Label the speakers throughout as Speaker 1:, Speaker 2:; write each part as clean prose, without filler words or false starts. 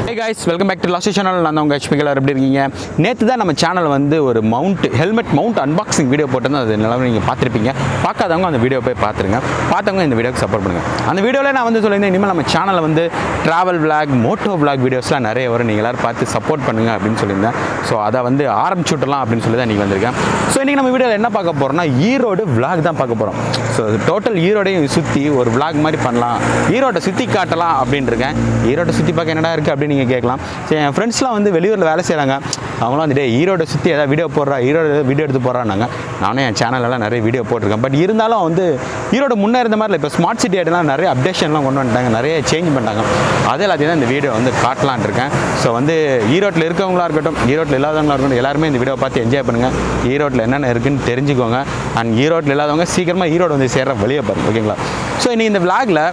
Speaker 1: Hey guys, welcome back to Lasty Channel. நான் உங்கள் ஹெச்பிகள் எப்படி இருக்கீங்க? நேற்று தான் நம்ம சேனல் வந்து ஒரு ஹெல்மெட் மவுண்ட் அன்பாக்சிங் வீடியோ போட்டு அது நிலவரம் நீங்கள் பார்த்துருப்பீங்க. பார்க்காதவங்க அந்த வீடியோ போய் பார்த்துருங்க. பார்த்தவங்க இந்த வீடியோக்கு சப்போர்ட் பண்ணுங்கள். அந்த வீடியோவில் நான் வந்து சொல்லியிருந்தேன், இனிமேல் நம்ம சேனலில் வந்து ட்ராவல் விளாக், மோட்டோ விளாக் வீடியோஸ்லாம் நிறைய வரும், நீங்கள் எல்லோரும் பார்த்து சப்போர்ட் பண்ணுங்கள் அப்படின்னு சொல்லியிருந்தேன். ஸோ அதை வந்து ஆரம்பிச்சுட்டலாம் அப்படின்னு சொல்லி தான் இன்றைக்கி வந்திருக்கேன். ஸோ இன்றைக்கி நம்ம வீடியோவில் என்ன பார்க்க போகிறோம்னா, ஈரோடு விளாக் தான் பார்க்க போகிறோம். ஸோ டோட்டல் ஈரோடையும் சுற்றி ஒரு விளாக் மாதிரி பண்ணலாம், ஈரோட்டை சுற்றி காட்டலாம் அப்படின்னு இருக்கேன். ஈரோட்டை சுற்றி பார்க்க என்னடா இருக்குது அப்படின்னு நீங்கள் கேட்கலாம். சரி, என் ஃப்ரெண்ட்ஸ்லாம் வந்து வெளியூரில் வேலை செய்கிறாங்க, அவங்களாம் வந்துட்டு ஈரோடை சுற்றி ஏதாவது வீடியோ போடுறா, ஈரோடு வீடியோ எடுத்து போடுறாங்க. நானும் என் சேனலெல்லாம் நிறைய வீடியோ போட்டிருக்கேன். பட் இருந்தாலும் வந்து ஈரோடு முன்னே இருந்த மாதிரி இல்லை. இப்போ ஸ்மார்ட் சிட்டி ஆகிடலாம், நிறைய அப்டேஷன்லாம் கொண்டு வந்துட்டாங்க, நிறைய சேஞ்ச் பண்ணிட்டாங்க. அதே எல்லாத்தையும் தான் இந்த வீடியோ வந்து காட்டலான் இருக்கேன். ஸோ வந்து ஈரோட்டில் இருக்கவங்களா இருக்கட்டும், ஈரோட்டில் இல்லாதவங்களா இருக்கட்டும், எல்லாருமே இந்த வீடியோ பார்த்து என்ஜாய் பண்ணுங்கள். ஈரோட்டில் என்னென்ன இருக்குன்னு தெரிஞ்சுக்கோங்க. அண்ட் ஈரோட்டில் இல்லாதவங்க சீக்கிரமாக ஈரோடு வந்து சேர்ற வழியை பாருங்கள், ஓகேங்களா? ஸோ இனி இந்த விளாகில்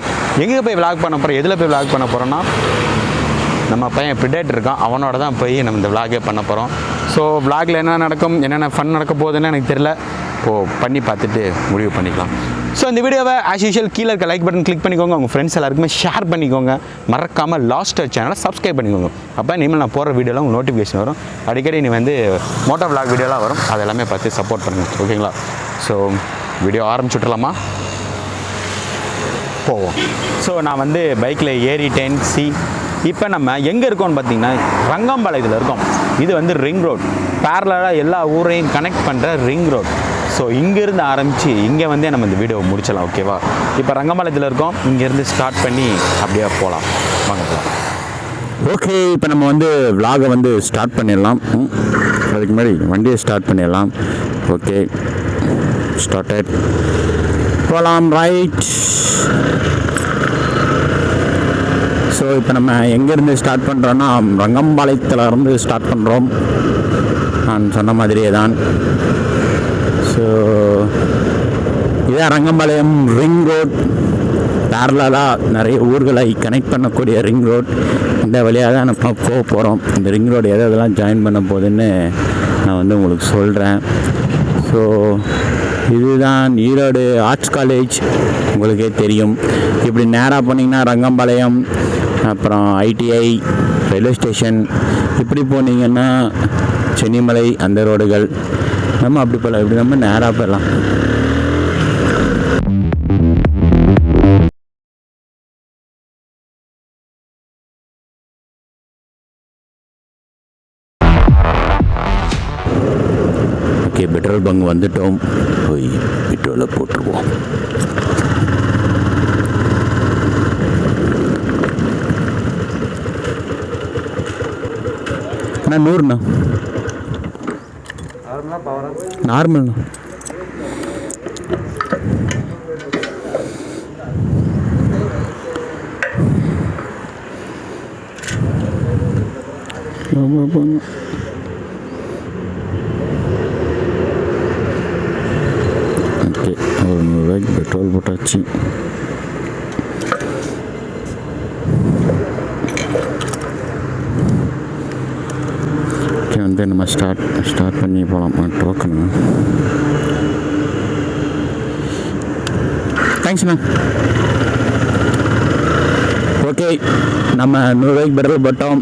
Speaker 1: எங்கே போய் விளாக் பண்ண போகிறோம், எதில் போய் விளாக் பண்ண போகிறோன்னா, நம்ம பையன் பிரிடேட்டர் இருக்கான், அவனோட தான் போய் நம்ம இந்த விளாகே பண்ண போகிறோம். ஸோ விளாகில் என்ன நடக்கும், என்னென்ன ஃபன் நடக்க போகுதுன்னு எனக்கு தெரியல. இப்போது பண்ணி பார்த்துட்டு முடிவு பண்ணிக்கலாம். ஸோ இந்த வீடியோவை ஆஸ் யூஷுவல் கீழே இருக்க லைக் பட்டன் கிளிக் பண்ணிக்கோங்க, உங்கள் ஃப்ரெண்ட்ஸ் எல்லாருக்குமே ஷேர் பண்ணிக்கோங்க, மறக்காமல் லாஸ்டர் சேனலை சப்ஸ்கிரைப் பண்ணிக்கோங்க. அப்போ இனிமேல் நான் போகிற வீடியோலாம் உங்களுக்கு நோட்டிஃபிகேஷன் வரும். அடிக்கடி நீ வந்து மோட்டோ விளாக் வீடியோலாம் வரும், அது எல்லாமே பார்த்து சப்போர்ட் பண்ணுங்கள், ஓகேங்களா? ஸோ வீடியோ ஆரம்பிச்சுட்றலாமா? போவோம். ஸோ நான் வந்து பைக்கில் ஏறிட்டேன். இப்போ நம்ம எங்கே இருக்கோம்னு பார்த்தீங்கன்னா, ரங்கம்பாளையத்தில் இருக்கோம். இது வந்து ரிங் ரோட், பேரலாக எல்லா ஊரையும் கனெக்ட் பண்ணுற ரிங் ரோட். ஸோ இங்கேருந்து ஆரம்பித்து இங்கே வந்து நம்ம இந்த வீடியோவை முடிச்சலாம், ஓகேவா? இப்போ ரங்கம்பாளையத்தில் இருக்கோம், இங்கேருந்து ஸ்டார்ட் பண்ணி அப்படியே போகலாம், வாங்க போகலாம்.
Speaker 2: ஓகே, இப்போ நம்ம வந்து விலாகை வந்து ஸ்டார்ட் பண்ணிடலாம். அதுக்கு முன்னாடி வண்டியை ஸ்டார்ட் பண்ணிடலாம். ஓகே, ஸ்டார்டட், போகலாம். ரைட். ஸோ இப்போ நம்ம எங்கேருந்து ஸ்டார்ட் பண்ணுறோன்னா, ரங்கம்பாளையத்தில் இருந்து ஸ்டார்ட் பண்ணுறோம். நான் சொன்ன மாதிரியே தான். ஸோ இதான் ரங்கம்பாளையம் ரிங் ரோட், பேரலாக நிறைய ஊர்களை கனெக்ட் பண்ணக்கூடிய ரிங் ரோட். இந்த வழியாக தான் நம்ம போக போகிறோம். இந்த ரிங் ரோடு எதெல்லாம் ஜாயின் பண்ண போகுதுன்னு நான் வந்து உங்களுக்கு சொல்கிறேன். ஸோ இதுதான் ஈரோடு ஆர்ட்ஸ் காலேஜ், உங்களுக்கே தெரியும். இப்படி நேராக போனீங்கன்னா ரங்கம்பாளையம், அப்புறம் ஐடிஐ, ரயில்வே ஸ்டேஷன், இப்படி போனீங்கன்னா சென்னிமலை, அந்த ரோடுகள். நம்ம அப்படி போகலாம், இப்படி நம்ம நேராக போயிடலாம். ஓகே, பெட்ரோல் பங்க் வந்துட்டோம், போய் பெட்ரோலை போட்டுருவோம். அண்ணா 100ண்ணா, நார்மல்ண்ணா. ஓகே, ஒரு 100 ரூபாய்க்கு பெட்ரோல் போட்டாச்சு. வந்து நம்ம ஸ்டார்ட் பண்ணி போகலாம். டோக்கனு தேங்க்ஸ்ண்ணா. ஓகே, நம்ம 100 ரூபாய்க்கு பெட்ரோல் போட்டோம்.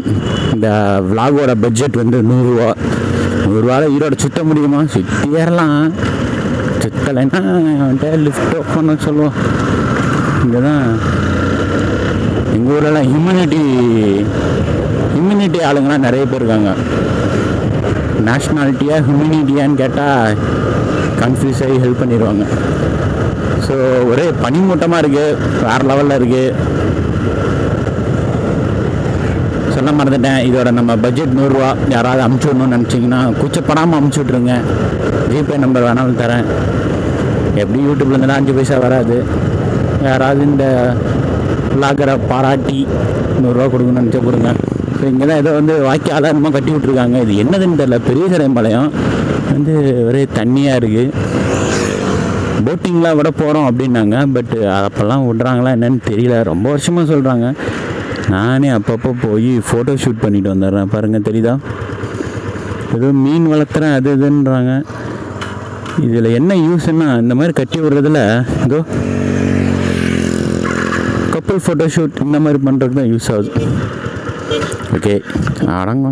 Speaker 2: இந்த விலாகோட பட்ஜெட் வந்து 100 ரூபா. 100 ரூபாவில் ஈரோடு சுற்ற முடியுமா? சுற்றி ஏறலாம், சுற்றலைன்னா வந்துட்டு லிஃப்ட் பண்ண சொல்லுவோம். இங்கே தான் எங்கள் ஊரெல்லாம் ஹியூமனிட்டி ஆளுங்கள்லாம் நிறைய பேர் இருக்காங்க. நேஷ்னாலிட்டியாக ஹியூமனிட்டியான்னு கேட்டால் கன்ஃபியூஸ் ஆகி ஹெல்ப் பண்ணிடுவாங்க. ஸோ ஒரே பனிமூட்டமாக இருக்குது, வேறு லெவலில் இருக்குது. சொல்ல மறந்துட்டேன், இதோட நம்ம பட்ஜெட் 100 ரூபா. யாராவது அமுச்சு விடணும்னு நினச்சிங்கன்னா கூச்சப்படாமல் அமுச்சு விட்ருங்க. ஜிபே நம்பர் வேணாலும் தரேன். எப்படி யூடியூப்லேருந்துலாம் 5 பைசா வராது. யாராவது இந்த விளாகரை பாராட்டி 100 ரூபா கொடுக்கணும்னு நினச்சா கொடுங்க. ஸோ இங்கே தான் ஏதோ வந்து வாக்கி ஆதாரமாக கட்டி விட்ருக்காங்க. இது என்னதுன்னு தெரியல. பெரிய சிறைம்பாளையம் வந்து ஒரே தண்ணியாக இருக்குது. போட்டிங்லாம் விட போகிறோம் அப்படின்னாங்க. பட் அப்போல்லாம் விட்றாங்களா என்னன்னு தெரியல. ரொம்ப வருஷமாக சொல்கிறாங்க. நானே அப்பப்போ போய் ஃபோட்டோ ஷூட் பண்ணிட்டு வந்துடுறேன். பாருங்கள், தெரியுதா? ஏதோ மீன் வளர்த்துறேன் அது இதுன்றாங்க. இதில் என்ன யூஸ்ன்னா, இந்த மாதிரி கட்டி விடுறதுல ஏதோ கப்பல் ஃபோட்டோஷூட் இந்த மாதிரி பண்ணுறதுக்கு தான் யூஸ் ஆகுது. ஓகே அடங்க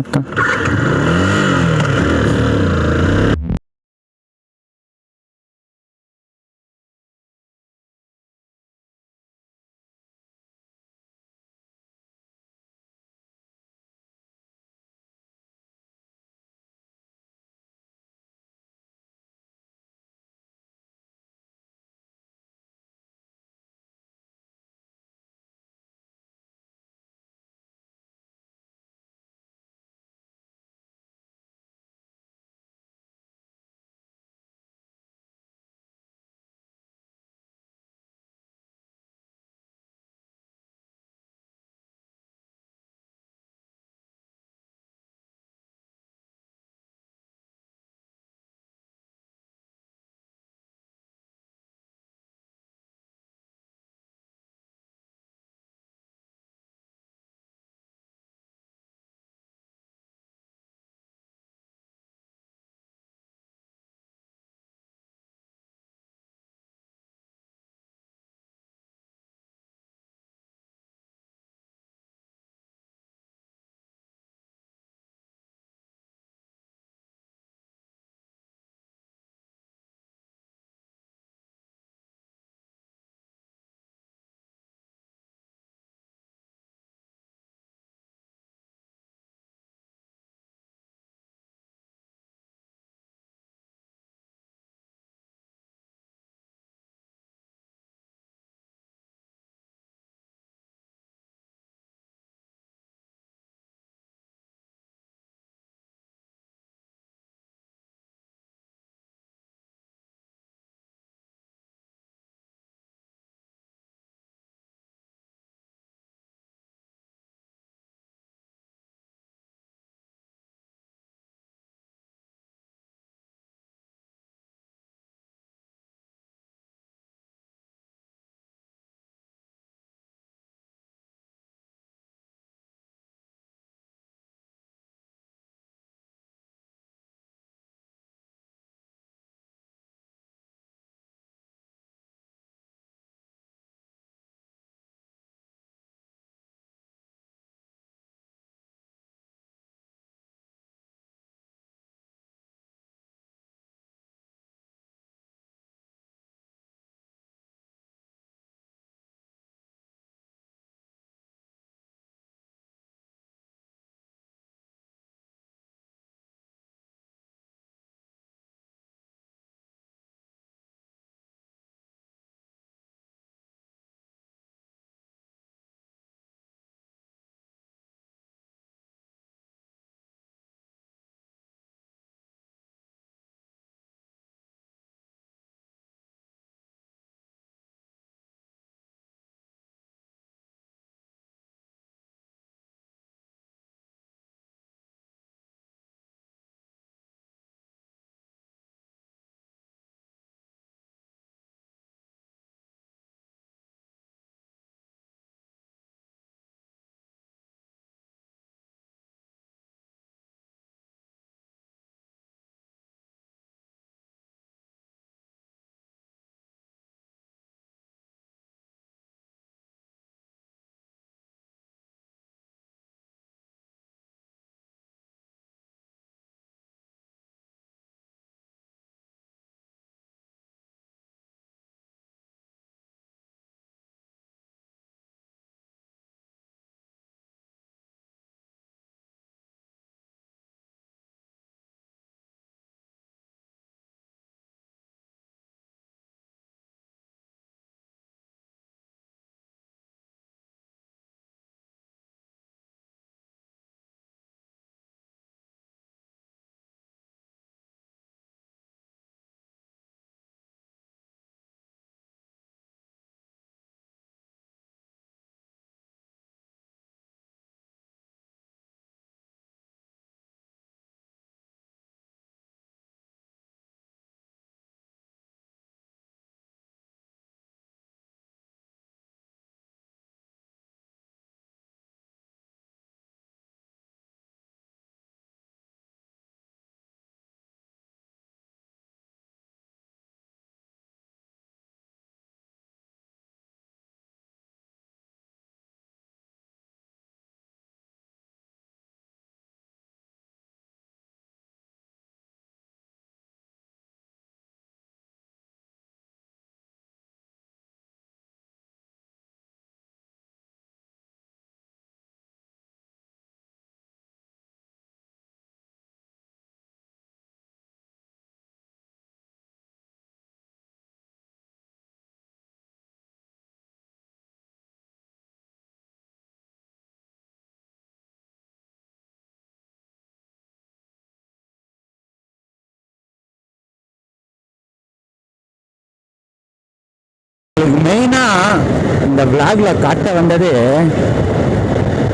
Speaker 2: மெயினாக இந்த விளாக்ல காட்ட வந்தது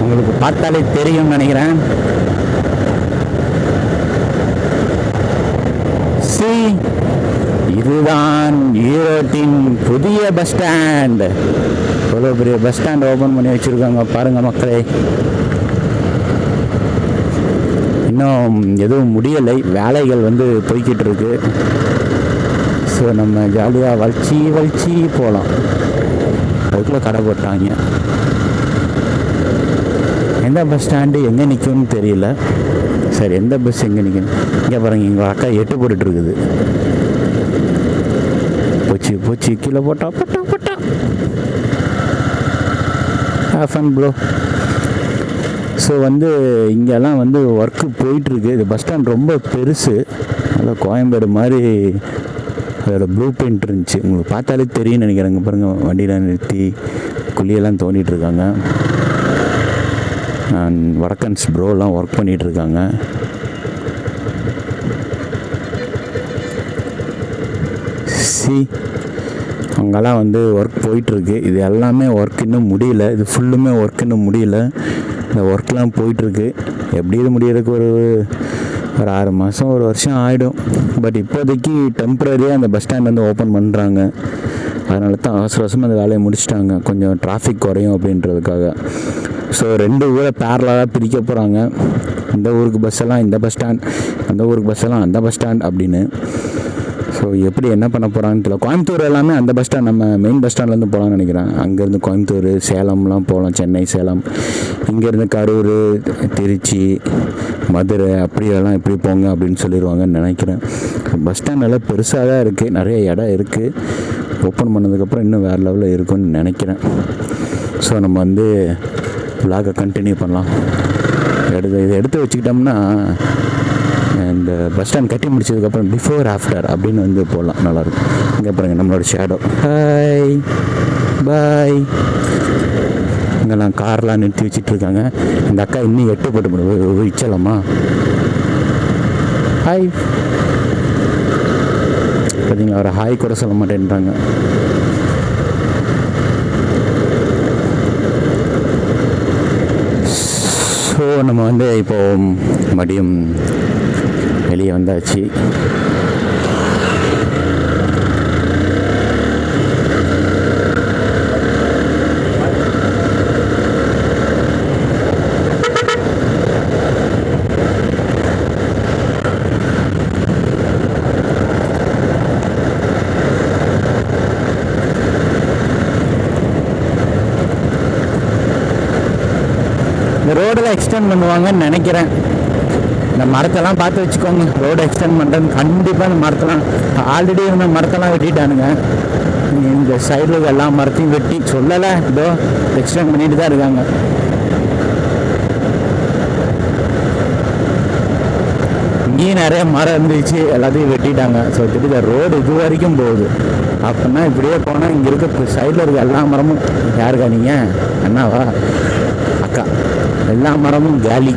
Speaker 2: உங்களுக்கு பார்த்தாலே தெரியும்னு நினைக்கிறேன். இதுதான் ஈரோட்டின் புதிய பஸ் ஸ்டாண்ட். எவ்வளோ பெரிய பஸ் ஸ்டாண்ட் ஓப்பன் பண்ணி வச்சுருக்காங்க பாருங்க மக்களே. இன்னும் எதுவும் முடியலை, வேலைகள் வந்து போய்கிட்டு இருக்கு. ஸோ நம்ம ஜாலியாக வலிச்சு போகலாம். அதுக்குள்ளே கடை போட்டாங்க. எந்த பஸ் ஸ்டாண்டு எங்கே நிற்கும்னு தெரியல. சரி, எந்த பஸ் எங்கே நிற்கணும்? இங்கே பாருங்க, எங்கள் அக்கா எட்டு போட்டுட்டு இருக்குது. போச்சு கீழே போட்டா ஃபன் ப்ரோ. ஸோ வந்து இங்கெல்லாம் வந்து ஒர்க்கு போயிட்டுருக்கு. இது பஸ் ஸ்டாண்ட் ரொம்ப பெருசு, நல்லா கோயம்பேடு மாதிரி அதோட ப்ளூ பெயிண்ட் இருந்துச்சு. உங்களுக்கு பார்த்தாலே தெரியும்னு நினைக்கிறேங்க. பாருங்கள், வண்டியெலாம் நிறுத்தி குழியெல்லாம் தோண்டிகிட்ருக்காங்க. வடக்கன்ஸ் ப்ரோலாம் ஒர்க் பண்ணிகிட்ருக்காங்க. அங்கெல்லாம் வந்து ஒர்க் போயிட்டுருக்கு. இது எல்லாமே ஒர்க் இன்னும் முடியல. இது ஃபுல்லுமே ஒர்க் இன்னும் முடியல. இந்த ஒர்க்லாம் போயிட்டுருக்கு. எப்படி இது முடியறதுக்கு ஒரு 6 மாதம் 1 வருஷம் ஆகிடும். பட் இப்போதைக்கு டெம்ப்ரரியாக அந்த பஸ் ஸ்டாண்ட் வந்து ஓப்பன் பண்ணுறாங்க. அதனால தான் அவசரமாக அந்த வேலையை முடிச்சிட்டாங்க, கொஞ்சம் டிராஃபிக் குறையும் அப்படின்றதுக்காக. ஸோ 2 ஊரை பேரலாக பிரிக்க போகிறாங்க. இந்த ஊருக்கு பஸ் எல்லாம் இந்த பஸ் ஸ்டாண்ட், அந்த ஊருக்கு பஸ் எல்லாம் அந்த பஸ் ஸ்டாண்ட் அப்படின்னு. ஸோ எப்படி என்ன பண்ண போகிறாங்கன்னு தெரியல. கோயம்புத்தூர் எல்லாமே அந்த பஸ் ஸ்டாண்ட், நம்ம மெயின் பஸ் ஸ்டாண்ட்லேருந்து போகலான்னு நினைக்கிறேன். அங்கேருந்து கோயம்புத்தூர், சேலம்லாம் போகலாம், சென்னை, சேலம். இங்கேருந்து கரூர், திருச்சி, மதுரை அப்படியெல்லாம் எப்படி போங்க அப்படின்னு சொல்லிடுவாங்கன்னு நினைக்கிறேன். பஸ் ஸ்டாண்ட் எல்லாம் பெருசாக தான் இருக்குது, நிறைய இடம் இருக்குது. ஓப்பன் பண்ணதுக்கப்புறம் இன்னும் வேறு லெவலில் இருக்குன்னு நினைக்கிறேன். ஸோ நம்ம வந்து விளாகை கண்டினியூ பண்ணலாம். இதை எடுத்து வச்சுக்கிட்டோம்னா இந்த பஸ் ஸ்டாண்ட் கட்டி முடிச்சதுக்கப்புறம் பிஃபோர் ஆஃப்டர் அப்படின்னு வந்து போடலாம், நல்லாயிருக்கும். இங்கே பாருங்கள் நம்மளோட ஷேடோ. Hi bye. இங்கெல்லாம் கார்லாம் நிறுத்தி வச்சிட்ருக்காங்க. இந்த அக்கா இன்னும் 8 போட்டு வச்சலாமா? ஹாய். பார்த்தீங்களா, ஒரு ஹாய் கூட சொல்ல மாட்டேன்றாங்க. ஸோ நம்ம வந்து இப்போது மதியம் வெளியே வந்தாச்சு. இந்த ரோடில் எக்ஸ்டெண்ட் பண்ணுவாங்கன்னு நினைக்கிறேன். இந்த மரத்தெல்லாம் பார்த்து வச்சுக்கோங்க. ரோடு எக்ஸ்டெண்ட் பண்ணுறது கண்டிப்பாக இந்த மரத்தெல்லாம் ஆல்ரெடி இருந்த மரத்தெல்லாம் வெட்டிட்டானுங்க. இந்த சைடில் எல்லா மரத்தையும் வெட்டி சொல்லலை, இதோ எக்ஸ்டெண்ட் பண்ணிட்டு தான் இருக்காங்க. இங்கேயும் நிறைய மரம் இருந்துச்சு, எல்லாத்தையும் வெட்டிட்டாங்க. ஸோ திருப்பி ரோடு இது வரைக்கும் போகுது. அப்படின்னா இப்படியே போனால் இங்கே இருக்க சைடில் இருக்க எல்லா மரமும் யாருக்கா நீங்கள் அண்ணாவா அக்கா, எல்லா மரமும் காலி.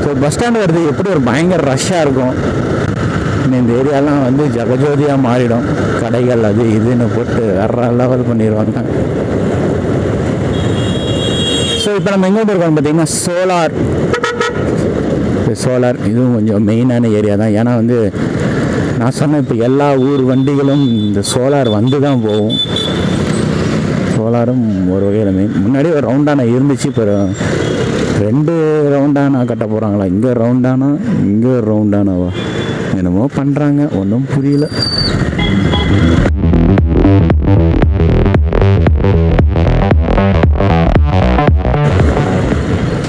Speaker 2: ஸோ பஸ் ஸ்டாண்டு வருது எப்படி ஒரு பயங்கர ரஷ்ஷாக இருக்கும். இந்த ஏரியாலாம் வந்து ஜகஜோதியாக மாறிடும். கடைகள் அது இதுன்னு போட்டு வேற லெவல் பண்ணிடுவாங்க. ஸோ இப்போ நம்ம எங்கே இருக்கோம் பார்த்தீங்கன்னா சோலார். இதுவும் கொஞ்சம் மெயினான ஏரியா தான். ஏன்னா வந்து நான் சொன்னேன், இப்போ எல்லா ஊர் வண்டிகளும் இந்த சோலார் வந்து தான் போகும். சோலாரும் ஒரு வகையில் மெயின். முன்னாடி ஒரு ரவுண்டானா இருந்துச்சு, இப்போ 2 ரவுண்டானா கட்ட போகிறாங்களா? இங்கே ரவுண்டானா, இங்கே ஒரு ரவுண்டானாவா? என்னமோ பண்ணுறாங்க, ஒன்றும் புரியல.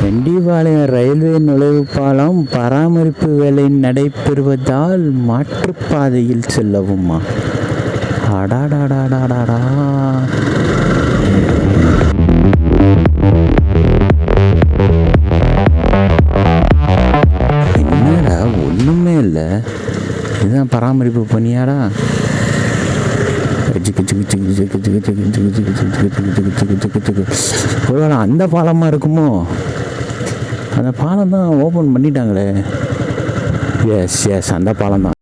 Speaker 2: வெண்டிபாளையம் ரயில்வே நுழைவு பாலம் பராமரிப்பு வேலை நடைபெறுவதால் மாற்றுப்பாதையில் செல்லவுமா? அடாடாடாடாடா. என்னடா ஒன்றுமே இல்லை, இதுதான் பராமரிப்பு பணியாடா? ஒருவேளை அந்த பாலமாக இருக்குமோ? அந்த பாலம் தான் ஓப்பன் பண்ணிட்டாங்களே. எஸ் அந்த பாலம் தான்.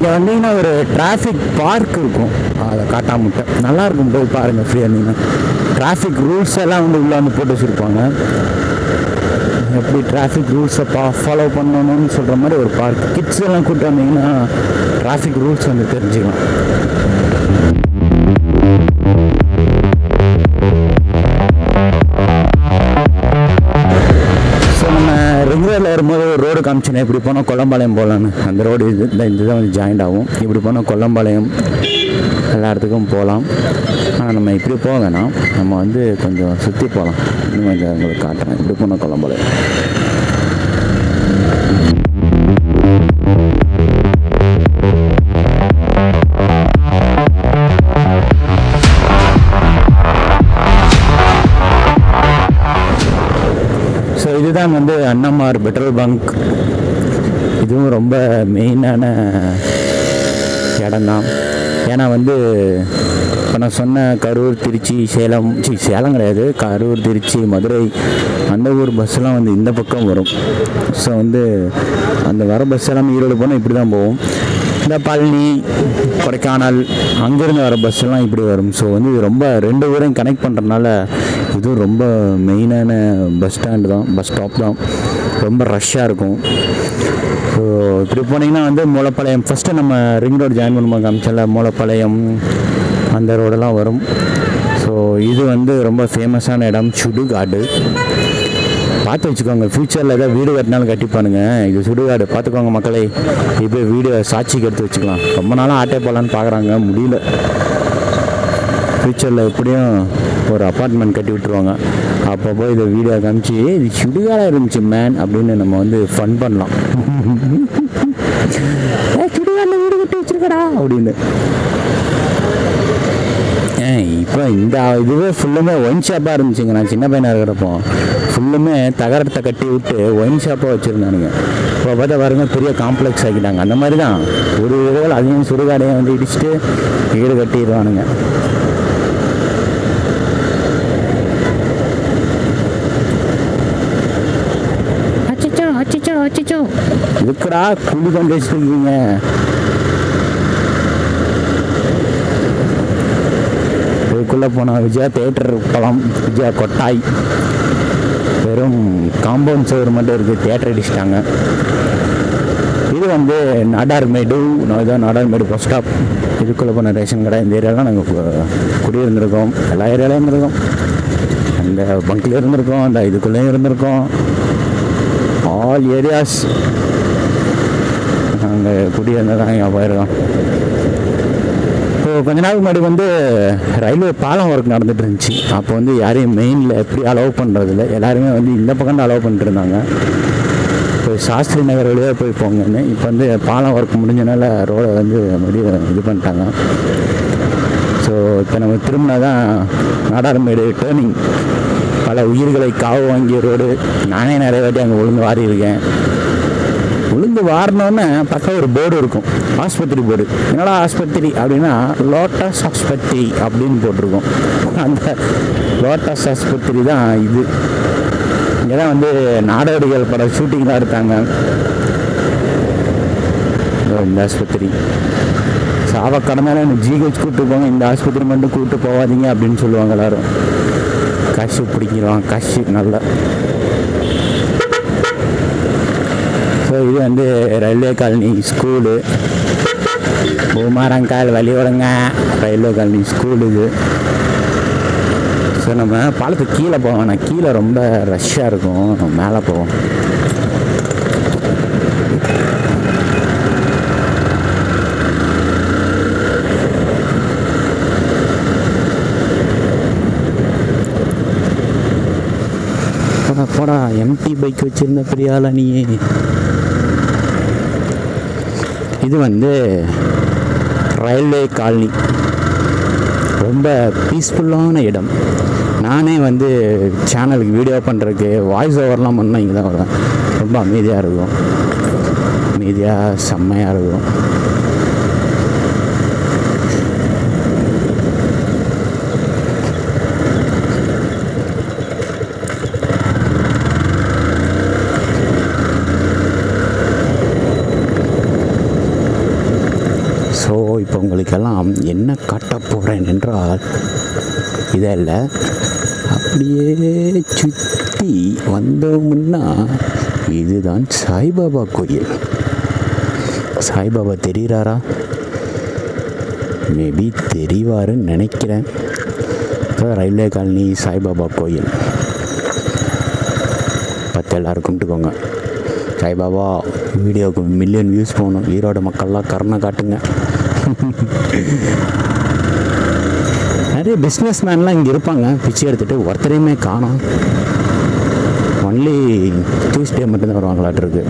Speaker 2: இங்கே வந்தீங்கன்னா ஒரு டிராஃபிக் பார்க் இருக்கும், அதை காட்டாமட்டை நல்லாயிருக்கும், போய் பாருங்கள் ஃப்ரீயாக இருந்தீங்கன்னா. டிராஃபிக் ரூல்ஸ் எல்லாம் வந்து உள்ளே வந்து போட்டு வச்சுருப்பாங்க, எப்படி டிராஃபிக் ரூல்ஸை ஃபாலோ பண்ணணும்னு சொல்கிற மாதிரி ஒரு பார்க். கிட்ஸ் எல்லாம் கூப்பிட்டு வந்தீங்கன்னா டிராஃபிக் ரூல்ஸ் வந்து தெரிஞ்சுக்கலாம். ஸோ நம்ம ரெகுலரில் வரும்போது ஒரு ரோடு காமிச்சினேன், இப்படி போனால் கொல்லம்பாளையம் போகலான்னு. அந்த ரோடு இதுதான் வந்து ஜாயிண்ட் ஆகும். இப்படி போனால் கொல்லம்பாளையம் எல்லா இடத்துக்கும் போகலாம். ஆனால் நம்ம இப்படி போக வேணாம், நம்ம வந்து கொஞ்சம் சுற்றி போகலாம். இன்னும் கொஞ்சம் உங்களுக்கு காட்டுறேன். இப்படி போனால் கொல்லம்பாளையம். ஸோ இதுதான் வந்து அன்னமார் பெட்ரோல் பங்க். இதுவும் ரொம்ப மெயினான இடம்தான். ஏன்னா வந்து இப்போ நான் சொன்ன கரூர், திருச்சி, சேலம் கிடையாது, கரூர், திருச்சி, மதுரை அந்த ஊர் பஸ்ஸெல்லாம் வந்து இந்த பக்கம் வரும். ஸோ வந்து அந்த வர பஸ் எல்லாம் ஈரோடு போனால் இப்படி தான் போகும். இந்த பழனி, கொடைக்கானல் அங்கேருந்து வர பஸ் எல்லாம் இப்படி வரும். ஸோ வந்து இது ரொம்ப 2 ஊரையும் கனெக்ட் பண்ணுறதுனால இதுவும் ரொம்ப மெயினான பஸ் ஸ்டாண்டு தான், பஸ் ஸ்டாப் தான். ரொம்ப ரஷ்ஷாக இருக்கும். ஸோ இப்படி போனீங்கன்னா வந்து மூலப்பாளையம், ஃபஸ்ட்டு நம்ம ரிங் ரோடு ஜாயின் பண்ணும்போது காமிச்சல மூலப்பாளையம் அந்த ரோடெல்லாம் வரும். ஸோ இது வந்து ரொம்ப ஃபேமஸான இடம், சுடுகாடு. பார்த்து வச்சுக்கோங்க, ஃப்யூச்சரில் ஏதாவது வீடு கட்டினாலும் கட்டிப்பானுங்க. இது சுடுகாடு, பார்த்துக்கோங்க மக்களே. இப்போ வீடு சாட்சிக்கு எடுத்து வச்சுக்கலாம். ரொம்ப நாளாக ஆட்டே போகலான்னு பார்க்குறாங்க, முடியல. ஃப்யூச்சரில் எப்படியும் ஒரு அப்பார்ட்மெண்ட் கட்டி விட்டுருவாங்க. அப்போ இதை வீடியோ காமிச்சு இது சுடுகாடாக இருந்துச்சு மேன் அப்படின்னு நம்ம வந்து ஃபன் பண்ணலாம். சுடுகாடில் வீடு கட்டி வச்சுருக்கடா அப்படின்னு. இப்போ இந்த இதுவே ஃபுல்லுமே ஒயின் ஷாப்பாக இருந்துச்சுங்க. நான் சின்ன பையனாக இருக்கிறப்போ ஃபுல்லுமே தகரத்தை கட்டி விட்டு ஒயின் ஷாப்பாக வச்சுருந்தானுங்க. இப்போ பார்த்தா பாருங்க பெரிய காம்ப்ளெக்ஸ் ஆக்கிட்டாங்க. அந்த மாதிரி தான் ஒரு வீடுகள் அதையும் சுடுகாடையும் வந்து இடிச்சுட்டு வீடு கட்டிடுவானுங்க. அச்சோ இதுக்குடா குழி கொண்டு வச்சுருக்கீங்க. இதுக்குள்ளே போனால் விஜயா தேட்டர் போகலாம், விஜயா கொட்டாய். வெறும் காம்பவுண்ட் சவர் மட்டும் இருக்குது, தேட்டர் அடிச்சிட்டாங்க. இது வந்து நாடார்மேடு, இதுதான் நாடார்மேடு பஸ் ஸ்டாப். இதுக்குள்ளே போன ரேஷன் கடை. இந்த ஏரியாலாம் நாங்கள் குடியிருந்திருக்கோம், எல்லா ஏரியாலையும் இருந்திருக்கோம். அந்த பங்க்லேயும் இருந்திருக்கோம், அந்த இதுக்குள்ளேயும் இருந்திருக்கோம். ஆல் ஏரியாஸ் நாங்கள் குடியிருந்ததான் இங்கே போயிருக்கோம். ஸோ கொஞ்ச நாள் முன்னாடி வந்து ரயில்வே பாலம் ஒர்க் நடந்துட்டு இருந்துச்சு. அப்போ வந்து யாரையும் மெயினில் எப்படி அலோவ் பண்ணுறதில்ல, எல்லாருமே வந்து இந்த பக்கம் அலோவ் பண்ணிட்டு இருந்தாங்க. இப்போ சாஸ்திரி நகர் வழியாக போய் போங்கன்னு. இப்போ வந்து பாலம் ஒர்க் முடிஞ்சனால ரோடை வந்து மறுபடியும் இது பண்ணிட்டாங்க. ஸோ இப்போ நம்ம திரும்பினா தான் நாடார்மேடு டேர்னிங். பல உயிர்களை காவு வாங்கிய ரோடு. நானே நிறைய வாட்டி அங்கே உளுந்து வாரி இருக்கேன். உளுந்து வாரினோன்னு பக்கம் ஒரு போர்டு இருக்கும், ஆஸ்பத்திரி போர்டு. என்னடா ஆஸ்பத்திரி அப்படின்னா லோட்டஸ் ஆஸ்பத்திரி அப்படின்னு போட்டிருக்கோம். அந்த லோட்டஸ் ஆஸ்பத்திரி தான் இது. இங்கே தான் வந்து நாடோடிகள் பட ஷூட்டிங்லாம் எடுத்தாங்க. இந்த ஆஸ்பத்திரி சாவ கடனால எனக்கு ஜிஹெச் கூப்பிட்டு போங்க, இந்த ஆஸ்பத்திரி மட்டும் கூப்பிட்டு போகாதீங்க அப்படின்னு சொல்லுவாங்க எல்லாரும். காசு பிடிக்கிறோம், காசு நல்லா. ஸோ இது வந்து ரயில்வே காலனி ஸ்கூலு. பூமாரங்கால் வழி விடுங்க, ரயில்வே காலனி ஸ்கூல் இது. ஸோ நம்ம பாலத்துக்கு கீழே போவோம். நான் கீழே ரொம்ப ரஷ்ஷாக இருக்கும், நம்ம மேலே போவோம். போடா எம்டி பைக் வச்சுருந்த பெரிய ஆளா நீ. இது வந்து ரயில்வே காலனி, ரொம்ப பீஸ்ஃபுல்லான இடம். நானே வந்து சேனலுக்கு வீடியோ பண்ணுறதுக்கு வாய்ஸ் ஓவர்லாம் பண்ணால் இங்கே தான் வருவேன். ரொம்ப அமைதியாக இருக்கும், அமைதியாக செம்மையாக இருக்கும். என்ன காட்ட போகிறேன் என்றால் இதில் அப்படியே சுற்றி வந்தோம்னா இதுதான் சாய்பாபா கோயில். சாய்பாபா தெரிகிறாரா? மேபி தெரிவாருன்னு நினைக்கிறேன். ரயில்வே காலனி சாய்பாபா கோயில் பார்த்து எல்லோரும் கும்பிட்டுக்கோங்க. சாய்பாபா வீடியோவுக்கு மில்லியன் வியூஸ் போகணும். ஈரோடு மக்கள்லாம் கருணை காட்டுங்க. நிறைய பிஸ்னஸ் மேன்லாம் இங்கே இருப்பாங்க, பிச்சை எடுத்துகிட்டு ஒருத்தரையுமே காணோம். ஒன்லி டியூஸ்டே மட்டும்தான் வருவாங்களாட்டிருக்கு.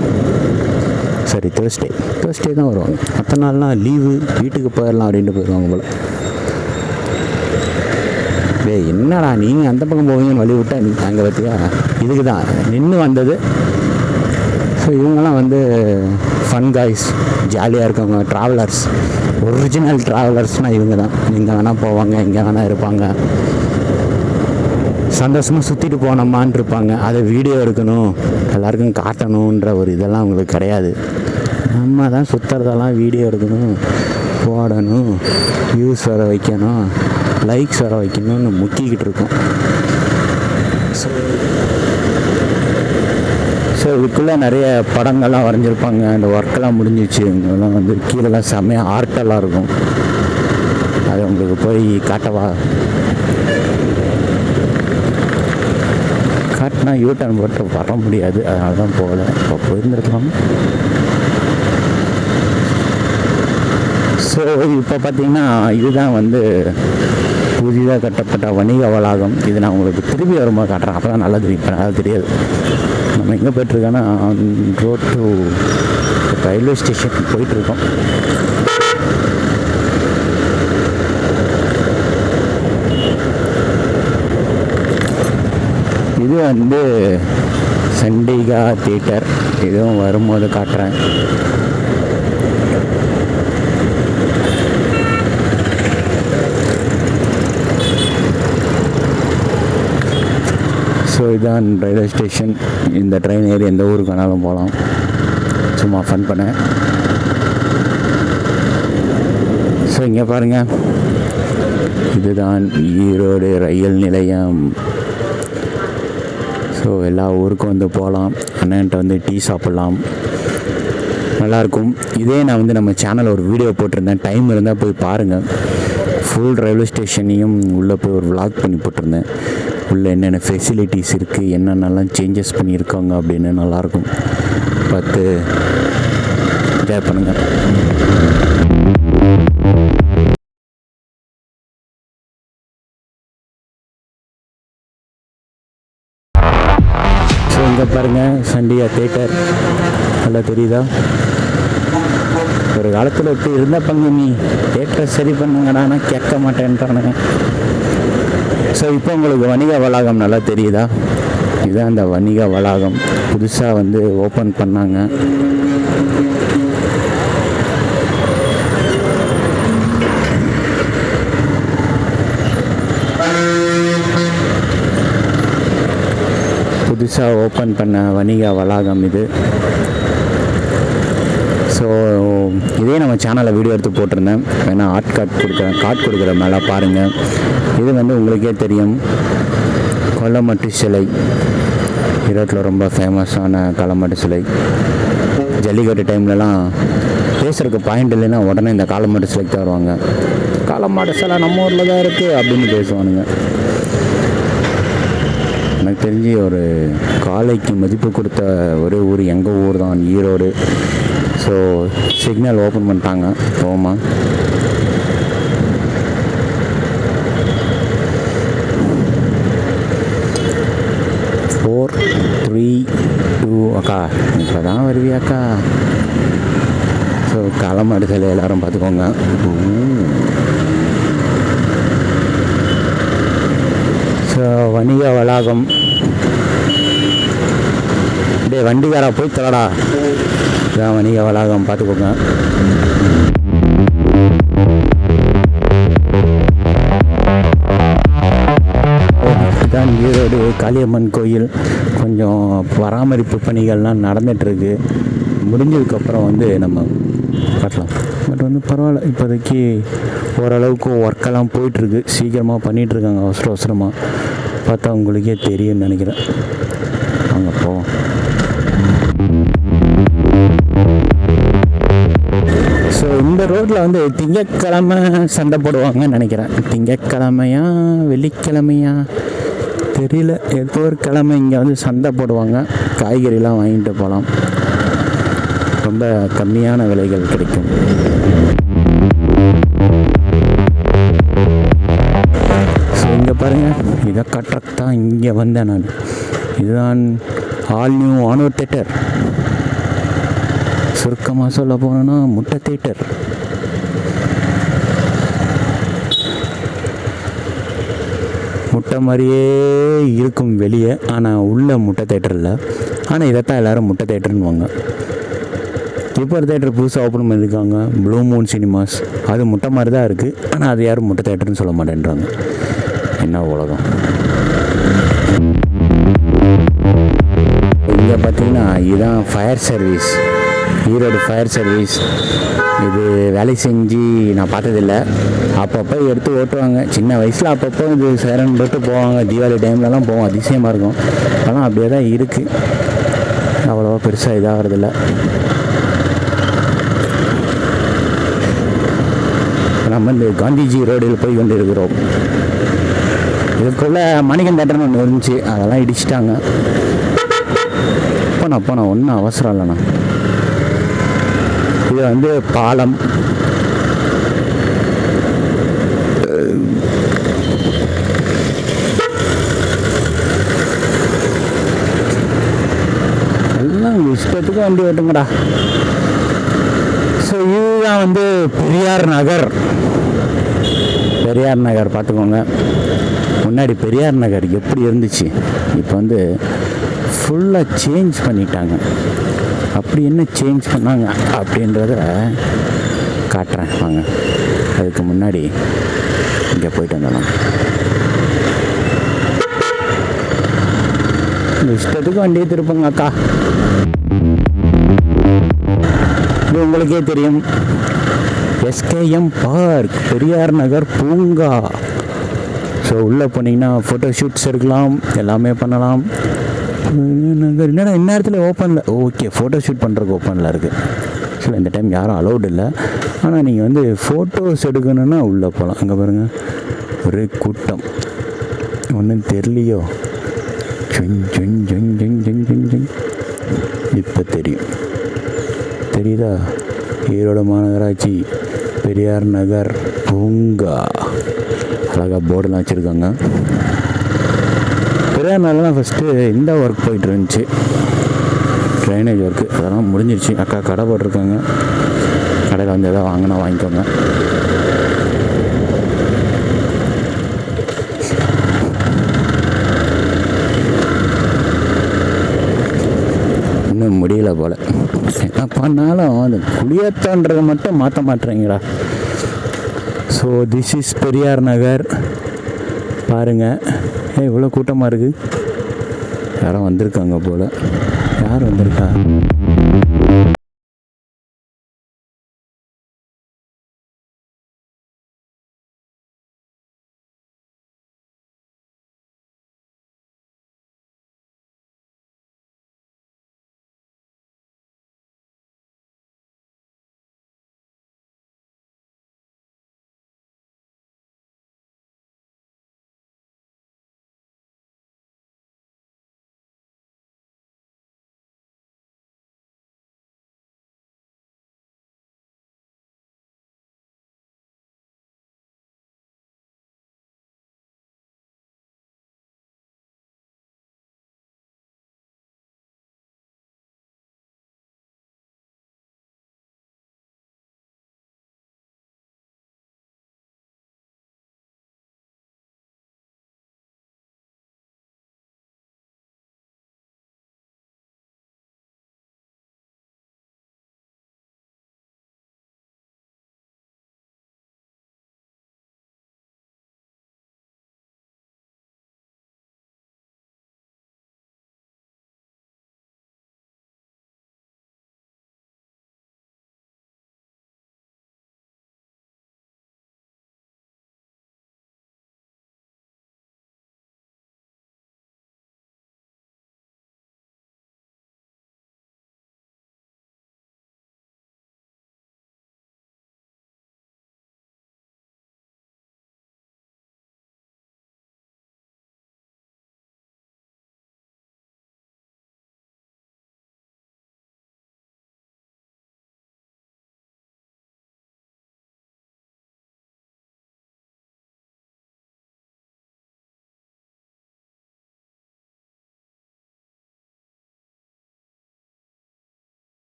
Speaker 2: சரி, தேர்ஸ்டே தான் வருவாங்க. மற்ற நாள்லாம் லீவு, வீட்டுக்கு போயிடலாம் அப்படின்ட்டு போயிடுவாங்க போல். என்னடா நீங்கள் அந்த பக்கம் போவீங்கன்னு வழி விட்டா நீ அங்கே பார்த்தியா, இதுக்கு தான் நின்று வந்தது. ஸோ இவங்கெல்லாம் வந்து ஃபன் காய்ஸ், ஜாலியாக இருக்கவங்க, ட்ராவலர்ஸ். ஒரிஜினல் ட்ராவலர்ஸ்னால் இவங்க தான். எங்கே வேணால் போவாங்க, எங்கே வேணால் இருப்பாங்க, சந்தோஷமாக சுற்றிட்டு போனோமான்னு இருப்பாங்க. அதை வீடியோ எடுக்கணும், எல்லாருக்கும் காட்டணுன்ற ஒரு இதெல்லாம் அவங்களுக்கு கிடையாது. நம்ம தான் சுற்றுறதெல்லாம் வீடியோ எடுக்கணும், போடணும், வியூஸ் வர வைக்கணும், லைக்ஸ் வர வைக்கணும்னு முக்கிக்கிட்டு இருக்கோம். ஸோ இதுக்குள்ளே நிறைய படங்கள்லாம் வரைஞ்சிருப்பாங்க. அந்த ஒர்க்கெல்லாம் முடிஞ்சிச்சு. இங்கெல்லாம் வந்து கீழெல்லாம் செம்மையாக ஆர்ட்டெல்லாம் இருக்கும். அது உங்களுக்கு போய் காட்டவா? காட்டினா யூட்டர்ன் போட்டு வர முடியாது, அதனால தான் போகல. இப்போ போயிருந்துருக்கலாம். ஸோ இப்போ பார்த்திங்கன்னா இதுதான் வந்து புதிதாக கட்டப்பட்ட வணிக வளாகம். இது நான் உங்களுக்கு திரும்பி வரும்போது காட்டுறேன், அப்போ தான் நல்லா தெரியும். இப்போ நல்லா தெரியாது. நம்ம எங்கே போய்ட்டுருக்கோன்னா ரோட் டு ரயில்வே ஸ்டேஷன் போயிட்டுருக்கோம். இது வந்து சண்டிகா தியேட்டர். இதுவும் வரும்போது காட்டுறேன். ஸோ இதுதான் ரயில்வே ஸ்டேஷன். இந்த ட்ரெயின் ஏறி எந்த ஊருக்கு வேணாலும் போகலாம். சும்மா ஃபன் பண்ணேன். ஸோ இங்கே பாருங்கள், இதுதான் ஈரோடு ரயில் நிலையம். ஸோ எல்லா ஊருக்கும் வந்து போகலாம். அண்ணன்ட்ட வந்து டீ சாப்பிட்லாம், நல்லாயிருக்கும். இதே நான் வந்து நம்ம சேனலில் ஒரு வீடியோ போட்டிருந்தேன், டைம் இருந்தால் போய் பாருங்கள். ஃபுல் ரயில்வே ஸ்டேஷனையும் உள்ளே போய் ஒரு விளாக் பண்ணி போட்டிருந்தேன். உள்ளே என்னென்ன ஃபெசிலிட்டிஸ் இருக்குது, என்னென்னலாம் சேஞ்சஸ் பண்ணியிருக்காங்க அப்படின்னு நல்லாயிருக்கும். பார்த்து என்ஜாய் பண்ணுங்கள். ஸோ இங்கே பாருங்கள், சண்டிகா தியேட்டர் நல்லா தெரியுதா? ஒரு காலத்தில் இப்படி இருந்தப்பங்க, நீ தியேட்டரை சரி பண்ணுங்கடானா கேட்க மாட்டேன்றானுங்க. ஸோ இப்போ உங்களுக்கு வணிக வளாகம் நல்லா தெரியுதா? இதுதான் அந்த வணிக வளாகம். புதுசாக வந்து ஓப்பன் பண்ணாங்க. புதுசாக ஓப்பன் பண்ண வணிக வளாகம் இது. ஸோ இதே நம்ம சேனலில் வீடியோ எடுத்து போட்டிருந்தேன், வேணால் கார்ட் கொடுக்குற மேலே பாருங்கள். இது வந்து உங்களுக்கே தெரியும், கொல்லமட்டு சிலை. ஈரோட்டில் ரொம்ப ஃபேமஸான காளமாட்டு சிலை. ஜல்லிக்கட்டு டைம்லலாம் பேசுகிறதுக்கு பாயிண்ட் இல்லைன்னா உடனே இந்த காளமாட்டு சிலைக்கு தான் வருவாங்க. காளமாட்டு சிலை நம்ம ஊரில் தான் இருக்குது அப்படின்னு பேசுவானுங்க. எனக்கு தெரிஞ்சு ஒரு காளைக்கு மதிப்பு கொடுத்த ஒரே ஊர் எங்கள் ஊர் தான், ஈரோடு. ஸோ சிக்னல் ஓப்பன் பண்ணிட்டாங்க, போமா. அக்கா இப்போ தான் வருவியாக்கா? ஸோ காளமாடு சிலை எல்லோரும் பார்த்துக்கோங்க. ஸோ வணிக வளாகம். டே வண்டிக்காரா போய் தரடா. இதான் வணிக வளாகம், பார்த்துக்கோங்க. இதுதான் ஈரோடு காளியம்மன் கோயில். கொஞ்சம் பராமரிப்பு பணிகள்லாம் நடந்துகிட்ருக்கு. முடிஞ்சதுக்கப்புறம் வந்து நம்ம காட்டலாம். பட் வந்து பரவாயில்ல, இப்போதைக்கு ஓரளவுக்கு ஒர்க்கெல்லாம் போயிட்டுருக்கு. சீக்கிரமாக பண்ணிகிட்ருக்காங்க, அவசர அவசரமாக. பார்த்தா உங்களுக்கே தெரியும்னு நினைக்கிறேன். அங்கே போவோம். ஸோ இந்த ரோட்டில் வந்து திங்கக்கிழமை சண்டை போடுவாங்கன்னு நினைக்கிறேன். திங்கக்கிழமையா வெள்ளிக்கிழமையா தெரியல, ஏதோ ஒரு கிழமை இங்கே வந்து சந்தை போடுவாங்க. காய்கறிலாம் வாங்கிட்டு போகலாம், ரொம்ப கம்மியான விலைகள் கிடைக்கும். ஸோ இங்கே பாருங்கள், இதை கட்டுறக்கு தான் இங்கே வந்தேன் நான். இதுதான் ஆல் நியூ ஆனூர் தேட்டர். சுருக்கமாக சொல்ல போனோன்னா முட்டை தேட்டர். முட்டை மாதிரியே இருக்கும் வெளியே, ஆனால் உள்ள முட்டை தேட்டர் இல்லை. ஆனால் இதைத்தான் எல்லோரும் முட்டை தேட்டர்னுவாங்க. இப்போ ஒரு தேட்டர் புதுசாக ஓப்பன் பண்ணியிருக்காங்க, ப்ளூ மூன் சினிமாஸ். அது முட்டை மாதிரி தான் இருக்குது, ஆனால் அது யாரும் முட்டை தேட்டர்னு சொல்ல மாட்டேன்றாங்க. என்ன உலகம்! இங்கே பார்த்தீங்கன்னா இதுதான் fire service, Erode fire service. இது வேலை செஞ்சு நான் பார்த்ததில்லை. அப்பப்போ எடுத்து ஓட்டுவாங்க. சின்ன வயசில் அப்பப்போ இது சேரன் போட்டு போவாங்க. தீபாவளி டைம்லலாம் போவோம், அதிசயமாக இருக்கும். ஆனால் அப்படியே தான் இருக்குது, அவ்வளோவா பெருசாக இதாகிறதில்ல. நம்ம இந்த காந்திஜி ரோடில் போய் கொண்டு இருக்கிறோம். இதுக்குள்ளே மணிகன் தேட்டர்னு ஒன்று இருந்துச்சு, அதெல்லாம் இடிச்சிட்டாங்க. போனால் ஒன்றும் அவசரம் இல்லைண்ணா. இது வந்து பாலம். எல்லாம் இஷ்டத்துக்கு வண்டி ஓட்டுங்கடா. ஸோ இதுதான் வந்து பெரியார் நகர். பெரியார் நகர் பார்த்துக்கோங்க. முன்னாடி பெரியார் நகர் எப்படி இருந்துச்சு, இப்போ வந்து ஃபுல்லாக சேஞ்ச் பண்ணிட்டாங்க. அப்படி என்ன சேஞ்ச் பண்ணாங்க அப்படின்றத காட்டுறேன் வாங்க. அதுக்கு முன்னாடி இங்கே போயிட்டு வந்துடலாம். இஷ்டத்துக்கு வண்டியை திருப்புங்க அக்கா. இது உங்களுக்கே தெரியும், எஸ்கேஎம் பார்க், பெரியார் நகர் பூங்கா. ஸோ உள்ளே போனீங்கன்னா ஃபோட்டோ ஷூட்ஸ் எடுக்கலாம், எல்லாமே பண்ணலாம். நகர் என்னடா இந்நேரத்தில் ஓப்பனில்? ஓகே, ஃபோட்டோ ஷூட் பண்ணுறதுக்கு ஓப்பனில் இருக்குது. ஸோ இந்த டைம் யாரும் அலௌடு இல்லை. ஆனால் நீங்கள் வந்து ஃபோட்டோஸ் எடுக்கணுன்னா உள்ளே போகலாம். அங்கே பாருங்கள், ஒரே கூட்டம், ஒன்றும் தெரியலையோ. இப்போ தெரியுதா? ஈரோடு மாநகராட்சி பெரியார் நகர் பூங்கா. அழகாக போர்டெலாம் வச்சுருக்காங்க. பெரியார் நகர்லாம் ஃபஸ்ட்டு இந்த ஒர்க் போயிட்டு இருந்துச்சு, ட்ரைனேஜ் ஒர்க்கு. அதெல்லாம் முடிஞ்சிருச்சு. அக்கா கடை போட்டிருக்காங்க, கடையில் வந்து எதாவது வாங்கினா வாங்கிக்கோங்க. இன்னும் முடியல போல். என்ன பண்ணாலும் அந்த குடியேற்றன்றதை மட்டும் மாற்ற மாட்டேறீங்களா? So this is Periyar Nagar. பாருங்கள், இவ்வளோ கூட்டமாக இருக்குது. யாரும் வந்திருக்காங்க போல். யார் வந்திருக்கா?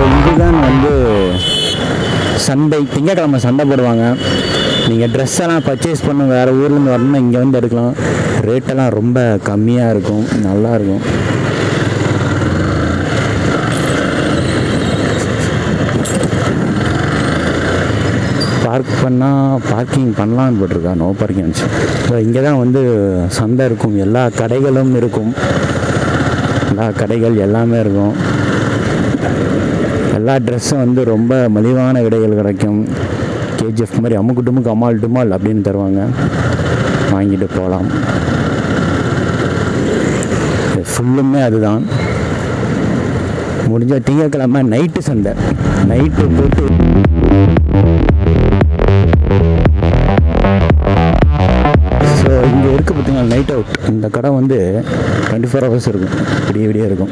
Speaker 2: இதுதான் வந்து சந்தை. திங்கக்கிழமை சந்தை போடுவாங்க. நீங்கள் ட்ரெஸ் எல்லாம் பர்ச்சேஸ் பண்ண வேறு ஊர்லேருந்து வரணும்னா இங்கே வந்து எடுக்கலாம். ரேட்டெல்லாம் ரொம்ப கம்மியாக இருக்கும், நல்லாயிருக்கும். பார்க்கிங் பண்ணலான்னு போட்டிருக்கா, நோ பார்க்கிங். ஸோ இங்கே தான் வந்து சந்தை இருக்கும், எல்லா கடைகளும் இருக்கும், எல்லா கடைகள் எல்லாமே இருக்கும். எல்லா ட்ரெஸ்ஸும் வந்து ரொம்ப மலிவான விடைகள் கிடைக்கும். கேஜிஎஃப் மாதிரி அமுக்கு டுமுக்கு அமால் டுமால் அப்படின்னு தருவாங்க, வாங்கிட்டு போகலாம். ஃபுல்லுமே அதுதான். முடிஞ்ச திங்கக்கிழமை நைட்டு சந்தை, நைட்டு போட்டு ஸோ இங்கே இருக்க பார்த்தீங்கன்னா நைட் அவுட். இந்த கடை வந்து 24 ஹவர்ஸ் இருக்கும், விடிய இருக்கும்.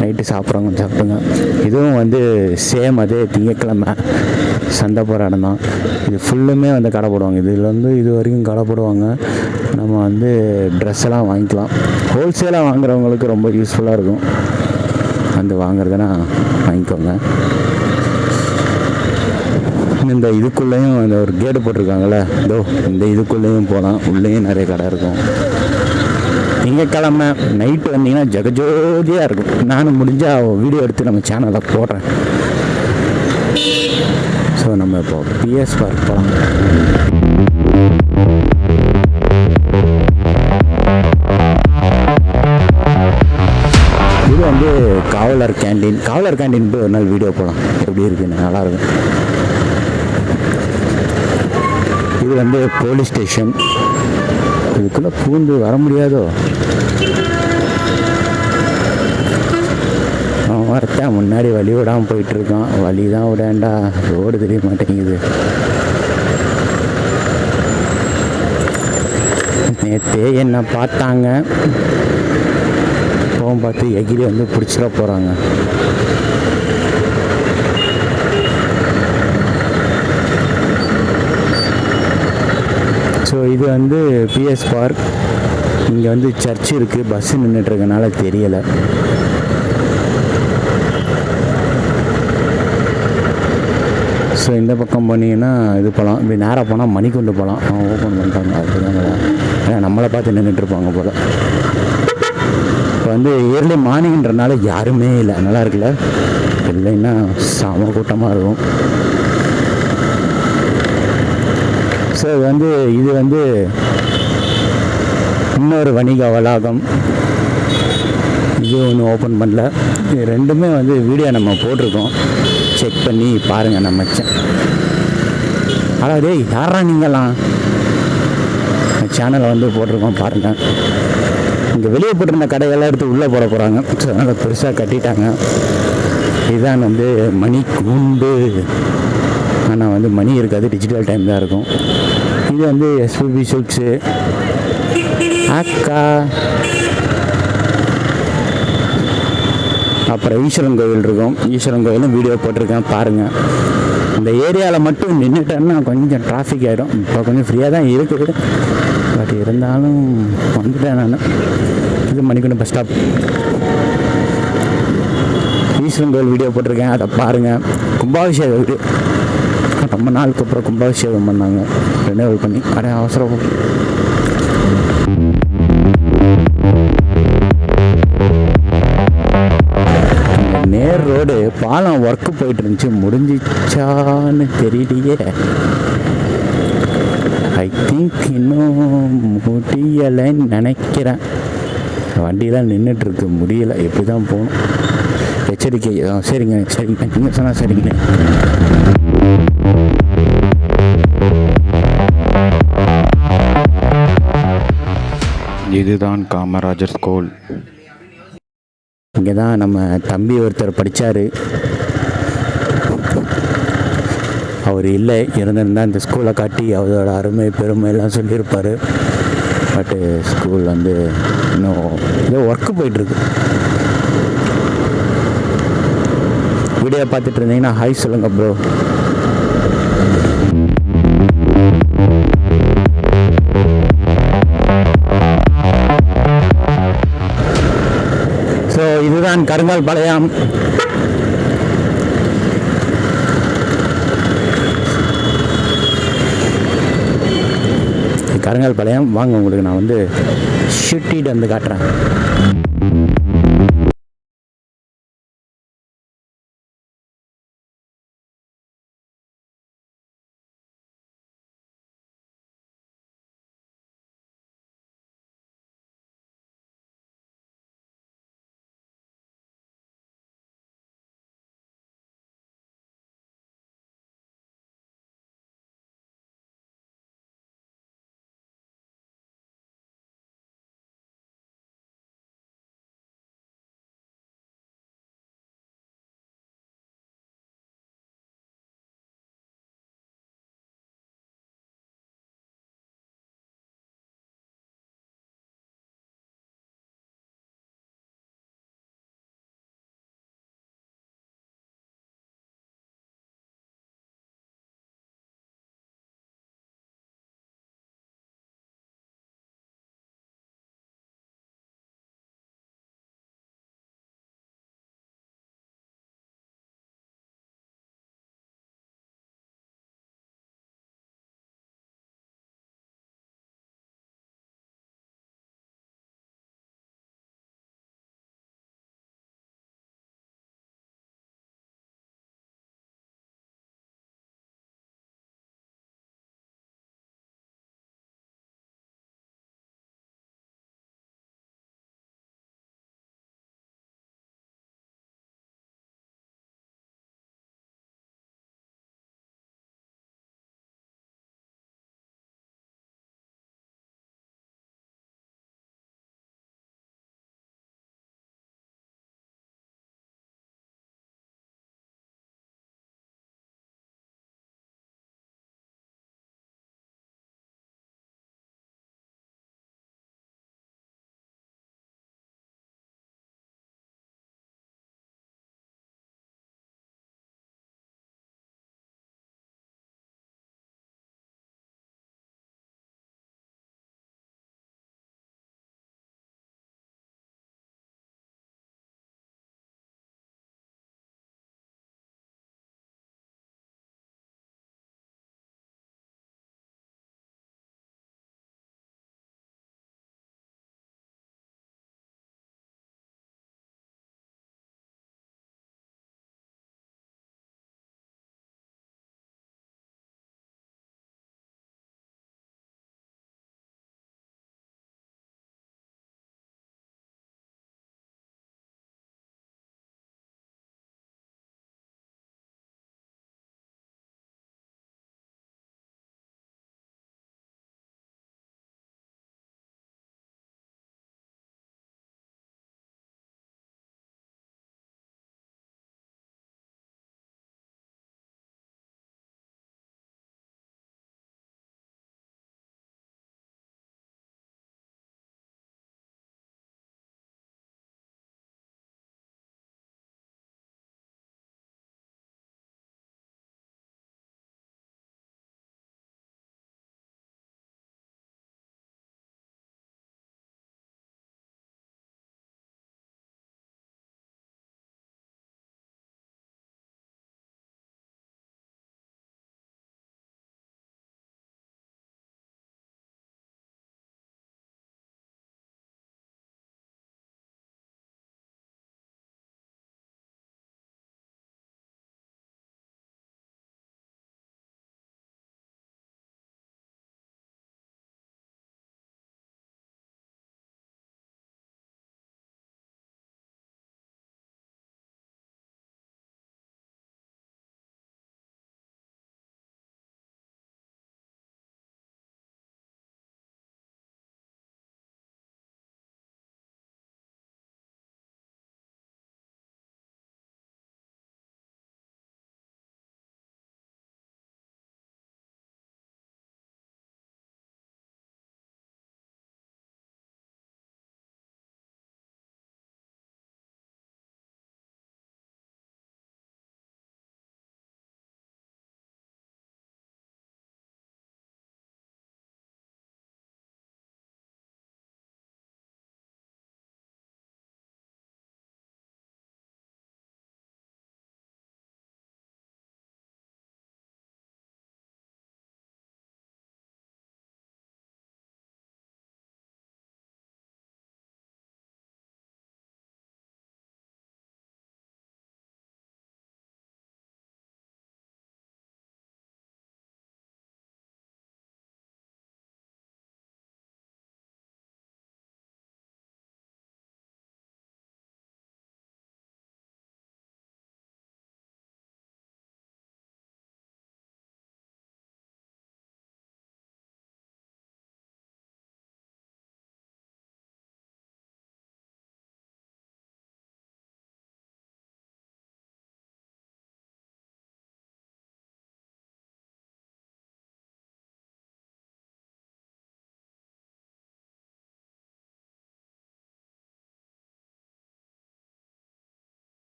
Speaker 2: நைட்டு சாப்பிட்றவங்க சாப்பிடுங்க. இதுவும் வந்து சேம் அதே திங்கக்கிழமை சந்தை போகிற இடம் தான். இது ஃபுல்லுமே வந்து கடை போடுவாங்க. இதில் வந்து இது வரைக்கும் கடை போடுவாங்க. நம்ம வந்து ட்ரெஸ் எல்லாம் வாங்கிக்கலாம். ஹோல்சேலாக வாங்குறவங்களுக்கு ரொம்ப யூஸ்ஃபுல்லாக இருக்கும். வந்து வாங்குறதுனா வாங்கிக்கோங்க. இந்த இதுக்குள்ளேயும் அந்த ஒரு கேட்டு போட்டிருக்காங்களே, இதோ இந்த இதுக்குள்ளேயும் போகலாம். உள்ளேயும் நிறைய கடை இருக்கும். திங்கக்கிழமை நைட்டு வந்தீங்கன்னா ஜெகஜோதியாக இருக்கும். நானும் முடிஞ்சால் வீடியோ எடுத்து நம்ம சேனலில் போடுறேன். ஸோ நம்ம இப்போ பிஎஸ் பார்க் போகலாம். இது வந்து காவலர் கேண்டீன் போய் ஒரு நாள் வீடியோ போகலாம், எப்படி இருக்குன்னு. நல்லாயிருக்கும். இது வந்து போலீஸ் ஸ்டேஷன். இதுக்குள்ளே பூந்து வர முடியாதோ? வரத்தான் முன்னாடி வழி விடாமல் போயிட்டுருக்கான். வழி தான் விடாண்டா, ரோடு தெரிய மாட்டேங்குது. நேற்றே என்ன பார்த்தாங்க, போகும் பார்த்து எகிரி வந்து பிடிச்சிட போகிறாங்க. ஸோ இது வந்து பிஎஸ் பார்க். இங்கே வந்து சர்ச் இருக்குது, பஸ்ஸு நின்றுட்டுருக்கனால தெரியலை. ஸோ இந்த பக்கம் போனீங்கன்னா இது போகலாம். இப்படி நேராக போனால் மணிக்கொண்டு போகலாம். ஓப்பன் பண்ணிட்டாங்க, அதுதான். ஏன்னா நம்மளை பார்த்து நின்றுட்டுருப்பாங்க போல். இப்போ வந்து இயர்லி மார்னிங்கிறனால யாருமே இல்லை, நல்லா இருக்குல்ல. இல்லைன்னா சம கூட்டமாக இருக்கும். ஸோ இது வந்து இன்னொரு வணிக வளாகம். இது ஒன்று ஓப்பன் பண்ணல. இது ரெண்டுமே வந்து வீடியோ நம்ம போட்டிருக்கோம், செக் பண்ணி பாருங்கள். நம்ம அதாவது யாரா நீங்களாம் சேனலை வந்து போட்டிருக்கோம் பாருங்கள். இங்கே வெளியே போட்டிருந்த கடையெல்லாம் எடுத்து உள்ளே போட போகிறாங்க. ஸோ அதனால் பெருசாக கட்டிட்டாங்க. இதுதான் வந்து மணி கூண்டு. ஆனால் வந்து மணி இருக்காது, டிஜிட்டல் டைம் தான் இருக்கும். இது வந்து எஸ்பிபி சில்க்ஸு அக்கா. அப்புறம் ஈஸ்வரன் கோவில் இருக்கும். ஈஸ்வரன் கோவிலும் வீடியோ போட்டிருக்கேன் பாருங்கள். இந்த ஏரியாவில் மட்டும் நின்றுட்டேன்னா கொஞ்சம் டிராஃபிக் ஆகிடும். இப்போ கொஞ்சம் ஃப்ரீயாக தான் இருக்குது, பட் இருந்தாலும் வந்துட்டேன் நான். இது மணிக்கூண்டு பஸ் ஸ்டாப். ஈஸ்வரன் கோவில் வீடியோ போட்டிருக்கேன், அதை பாருங்கள். கும்பாபிஷேக வீடியோ ரொம்ப நாளுக்கு அப்புறம் கும்பாபிஷேகம் பண்ணாங்க, ரெனிவல் பண்ணி. அடைய அவசரம். நேர் ரோடு பாலம் ஒர்க்கு போயிட்டு இருந்துச்சு, முடிஞ்சிச்சான்னு தெரியலையே. ஐ திங்க் இன்னும் முடியலைன்னு நினைக்கிறேன். வண்டியெலாம் நின்றுட்டுருக்கு, முடியலை. எப்படி தான் போகணும்? எச்சரிக்கை. சரிங்க நீங்கள் சொன்னால் சரிங்க.
Speaker 1: இதுதான் காமராஜர் ஸ்கூல்.
Speaker 2: இங்கே தான் நம்ம தம்பி ஒருத்தர் படித்தார். அவர் இல்லை, இருந்திருந்தால் இந்த ஸ்கூலை காட்டி அவரோட அருமை பெருமையெல்லாம் சொல்லியிருப்பார். பட்டு ஸ்கூல் வந்து இன்னும் ஏதோ ஒர்க்கு போயிட்டுருக்கு. வீடியோ பார்த்துட்டு இருந்தீங்கன்னா ஹாய் சொல்லுங்கள் ப்ரோ. ஸோ இதுதான் கருங்கால் பாளையம். கருங்கல் பாளையம். வாங்க உங்களுக்கு நான் வந்து ஷிட்டிட்டு வந்து காட்டுறேன்.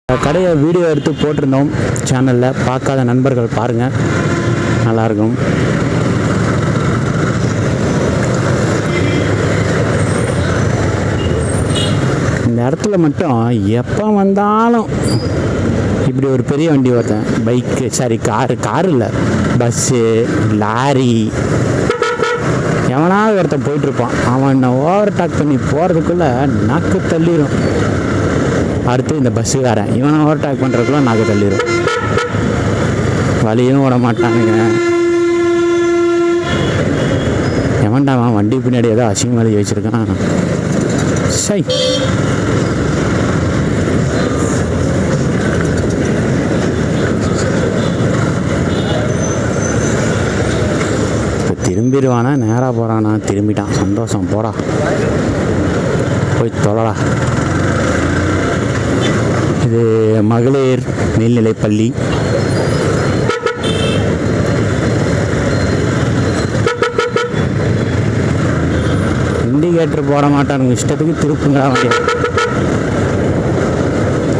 Speaker 2: கடையை வீடியோ எடுத்து போட்டிருந்தோம் சேனலில், பார்க்காத நண்பர்கள் பாருங்கள், நல்லாயிருக்கும். இந்த இடத்துல மட்டும் எப்போ வந்தாலும் இப்படி ஒரு பெரிய வண்டி ஓட்டேன், பைக்கு, சாரி காரு இல்லை, பஸ்ஸு, லாரி, எவனாவது ஒருத்தன் போயிட்டுருப்பான். அவன் ஓவர்டேக் பண்ணி போகிறதுக்குள்ளே நாக்கு தள்ளிடும். அடுத்து இந்த பஸ்ஸுக்காரன் இவனை ஓவர்டேக் பண்ணுறதுக்குள்ளே நாக்கு தள்ளிடும். வழியும் விட மாட்டானுங்க. எவன்டா அவன் வண்டி பின்னாடி ஏதோ அசிங்கம் எழுதி வச்சுருக்கான். சை, திரும்பிடுவானா நேராக போகிறானா? திரும்பிட்டான், சந்தோஷம், போடா போய் தொலைடா. இது மகளிர் மேல்நிலைப்பள்ளி. இண்டிகேட்டர் போட மாட்டானுங்க, இஷ்டத்துக்கு திருப்புங்க வண்டி.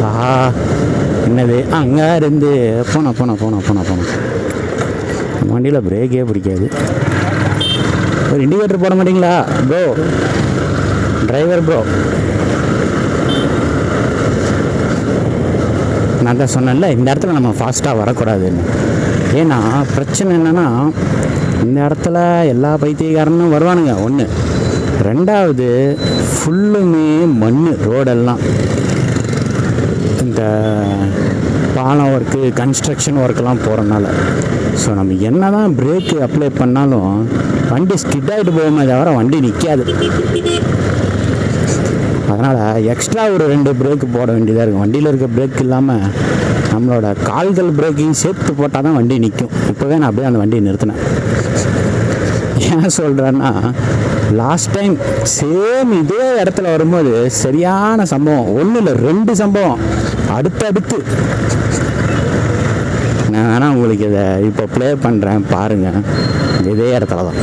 Speaker 2: ஆஹா, என்னது அங்கே இருந்து போன வண்டியில் பிரேக்கே பிடிக்காது. ஒரு இண்டிகேட்டர் போட மாட்டிங்களா ப்ரோ, டிரைவர் ப்ரோ? நான் தான் சொன்னேன்ல, இந்த இடத்துல நம்ம ஃபாஸ்ட்டாக வரக்கூடாதுன்னு. ஏன்னா பிரச்சனை என்னென்னா, இந்த இடத்துல எல்லா பைத்தியக்காரனும் வருவானுங்க ஒன்று. ரெண்டாவது, ஃபுல்லுமே மண் ரோடெல்லாம். இந்த பாலம் ஒர்க்கு, கன்ஸ்ட்ரக்ஷன் ஒர்க்கெல்லாம் போகிறனால ஸோ நம்ம என்ன தான் பிரேக்கு அப்ளை பண்ணாலும் வண்டி ஸ்கிட் ஆகிட்டு போகுமே தவிர வண்டி நிற்காது. அதனால் எக்ஸ்ட்ரா ஒரு 2 பிரேக்கு போட வேண்டியதாக இருக்கும். வண்டியில் இருக்க பிரேக் இல்லாமல் நம்மளோட கால்கள் பிரேக்கையும் சேர்த்து போட்டால் தான் வண்டி நிற்கும். இப்போவே நான் அப்படியே அந்த வண்டியை நிறுத்தினேன். ஏன் சொல்கிறேன்னா, லாஸ்ட் டைம் சேம் இதே இடத்துல வரும்போது சரியான சம்பவம், 1 இல்லை 2 சம்பவம் அடுத்தடுத்து. நான் வேணால் உங்களுக்கு இதை இப்போ ப்ளே பண்ணுறேன் பாருங்கள். இதே இடத்துல தான்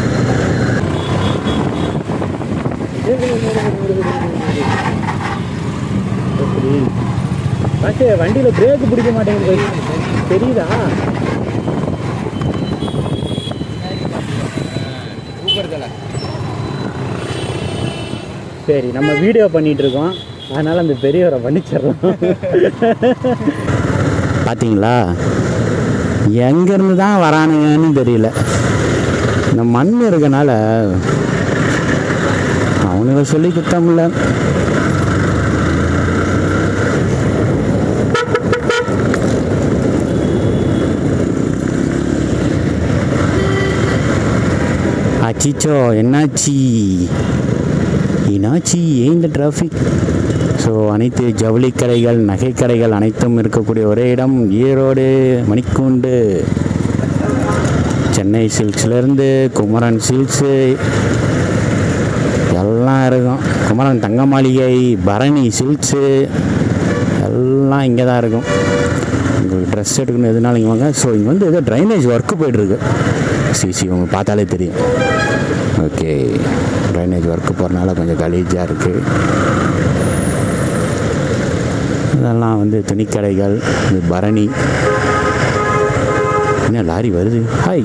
Speaker 2: வண்டியில் பிரேக் பிடிக்க மாட்டேங்குது, தெரியுதா? சரி, நம்ம வீடியோ பண்ணிகிட்ருக்கோம், அதனால் அந்த பெரியவரை பண்ணிச்சிடலாம். பார்த்தீங்களா, எங்கேருந்து தான் வரானுங்கன்னு தெரியல. இந்த மண் இருக்கனால அவனுங்க சொல்லி குத்தமில்ல. அச்சிச்சோ, என்னாச்சி ஏன் இந்த டிராஃபிக்? ஸோ அனைத்து ஜவுளி கடைகள், நகைக்கடைகள் அனைத்தும் இருக்கக்கூடிய ஒரே இடம் ஈரோடு மணிக்கூண்டு. சென்னை சில்க்ஸ்லேருந்து குமரன் சில்க்ஸு எல்லாம் இருக்கும். குமரன் தங்க மாளிகை, பரணி சில்க்ஸு எல்லாம் இங்கே தான் இருக்கும். உங்களுக்கு ட்ரெஸ் எடுக்கணும் எதுனாலும் இங்கே வாங்க. ஸோ இங்கே வந்து ஏதோ ட்ரைனேஜ் ஒர்க்கு போய்ட்டுருக்கு. சிசி உங்களுக்கு பார்த்தாலே தெரியும். ஓகே, ட்ரைனேஜ் ஒர்க்கு போகிறனால கொஞ்சம் கலீஜாக இருக்குது. இதெல்லாம் வந்து துணிக்கடைகள். இது பரணி. என்ன லாரி வருது? Hi,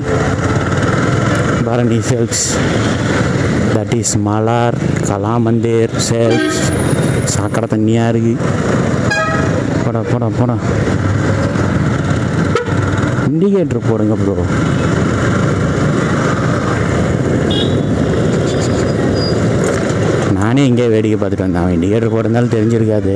Speaker 2: Bharani silks, that is Malar, Kalamandir silks. சாக்கடை தண்ணியாக இருக்குது. போடா இண்டிகேட்டர் போடுங்க ப்ரோ. நானே இங்கே வேடிக்கை பார்த்துட்டு வந்தேன். அவன் இண்டிகேட்டர் போட்டிருந்தாலும் தெரிஞ்சிருக்காது.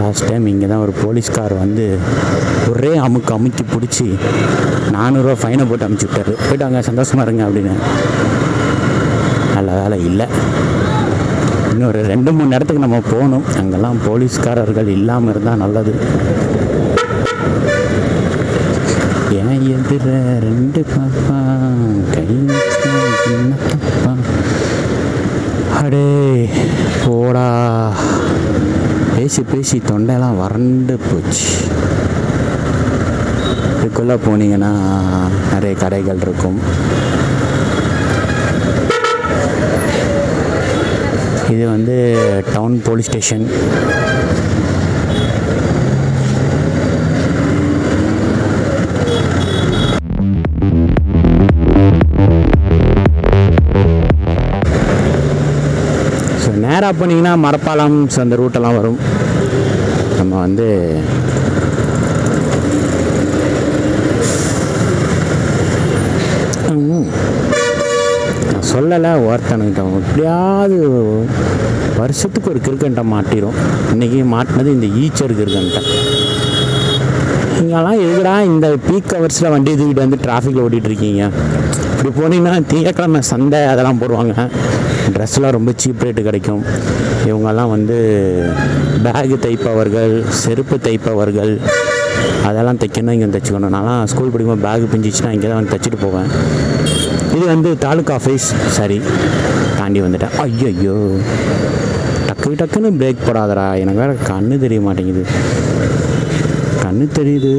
Speaker 2: லாஸ்ட் டைம் இங்கே தான் ஒரு போலீஸ்கார் வந்து ஒரே அமுக்கி பிடிச்சி 400 ரூபா ஃபைனை போட்டு அமுச்சு விட்டார். போய்ட்டாங்க, சந்தோஷமாக இருங்க அப்படின்னு. நல்ல வேலை இல்லை. இன்னொரு 2-3 இடத்துக்கு நம்ம போகணும். அங்கெல்லாம் போலீஸ்காரர்கள் இல்லாமல் இருந்தால் நல்லது. ஏன் எதிர 2 பாப்பா கை பாப்பா. அடே போடா, பேசி தொண்டையெல்லாம் வறண்டு போச்சு. இதுக்குள்ளே போனீங்கன்னா நிறைய கடைகள் இருக்கும். இது வந்து டவுன் போலீஸ் ஸ்டேஷன். ஸோ நேராக போனீங்கன்னா மரப்பாலம் அந்த ரூட்டெல்லாம் வரும். நம்ம வந்து நான் சொல்லலை, ஒருத்தனுக்கிட்ட எப்படியாவது வருஷத்துக்கு ஒரு கிறுக்கன்ட்ட மாட்டிடும். இன்றைக்கி மாட்டினது இந்த ஈச்சர் கிறுக்கன்ட்ட. இங்கெல்லாம் எதுக்குடா இந்த பீக் ஹவர்ஸில் வண்டி தூக்கிட்டு வந்து டிராஃபிக்கில் ஓட்டிகிட்ருக்கீங்க? இப்படி போனீங்கன்னா திங்கக்கிழமை சந்தை அதெல்லாம் போடுவாங்க. ட்ரெஸ்லாம் ரொம்ப சீப் ரேட்டு கிடைக்கும். இவங்கெல்லாம் வந்து பேகு தைப்பவர்கள், செருப்பு தைப்பவர்கள், அதெல்லாம் தைக்கணும், இங்கே தைச்சிக்கணும். நான்லாம் ஸ்கூல் படிக்கும்போது பேகு பிஞ்சிச்சுன்னா இங்கே தான் வந்து தைச்சிட்டு போவேன். இது வந்து தாலுக்கா ஆஃபீஸ். சரி, தாண்டி வந்துட்டேன். ஐயோ, டக்குன்னு பிரேக் போடாதடா. எனக்கு வேறு கண்ணு தெரிய மாட்டேங்குது. கண்ணு தெரியுது.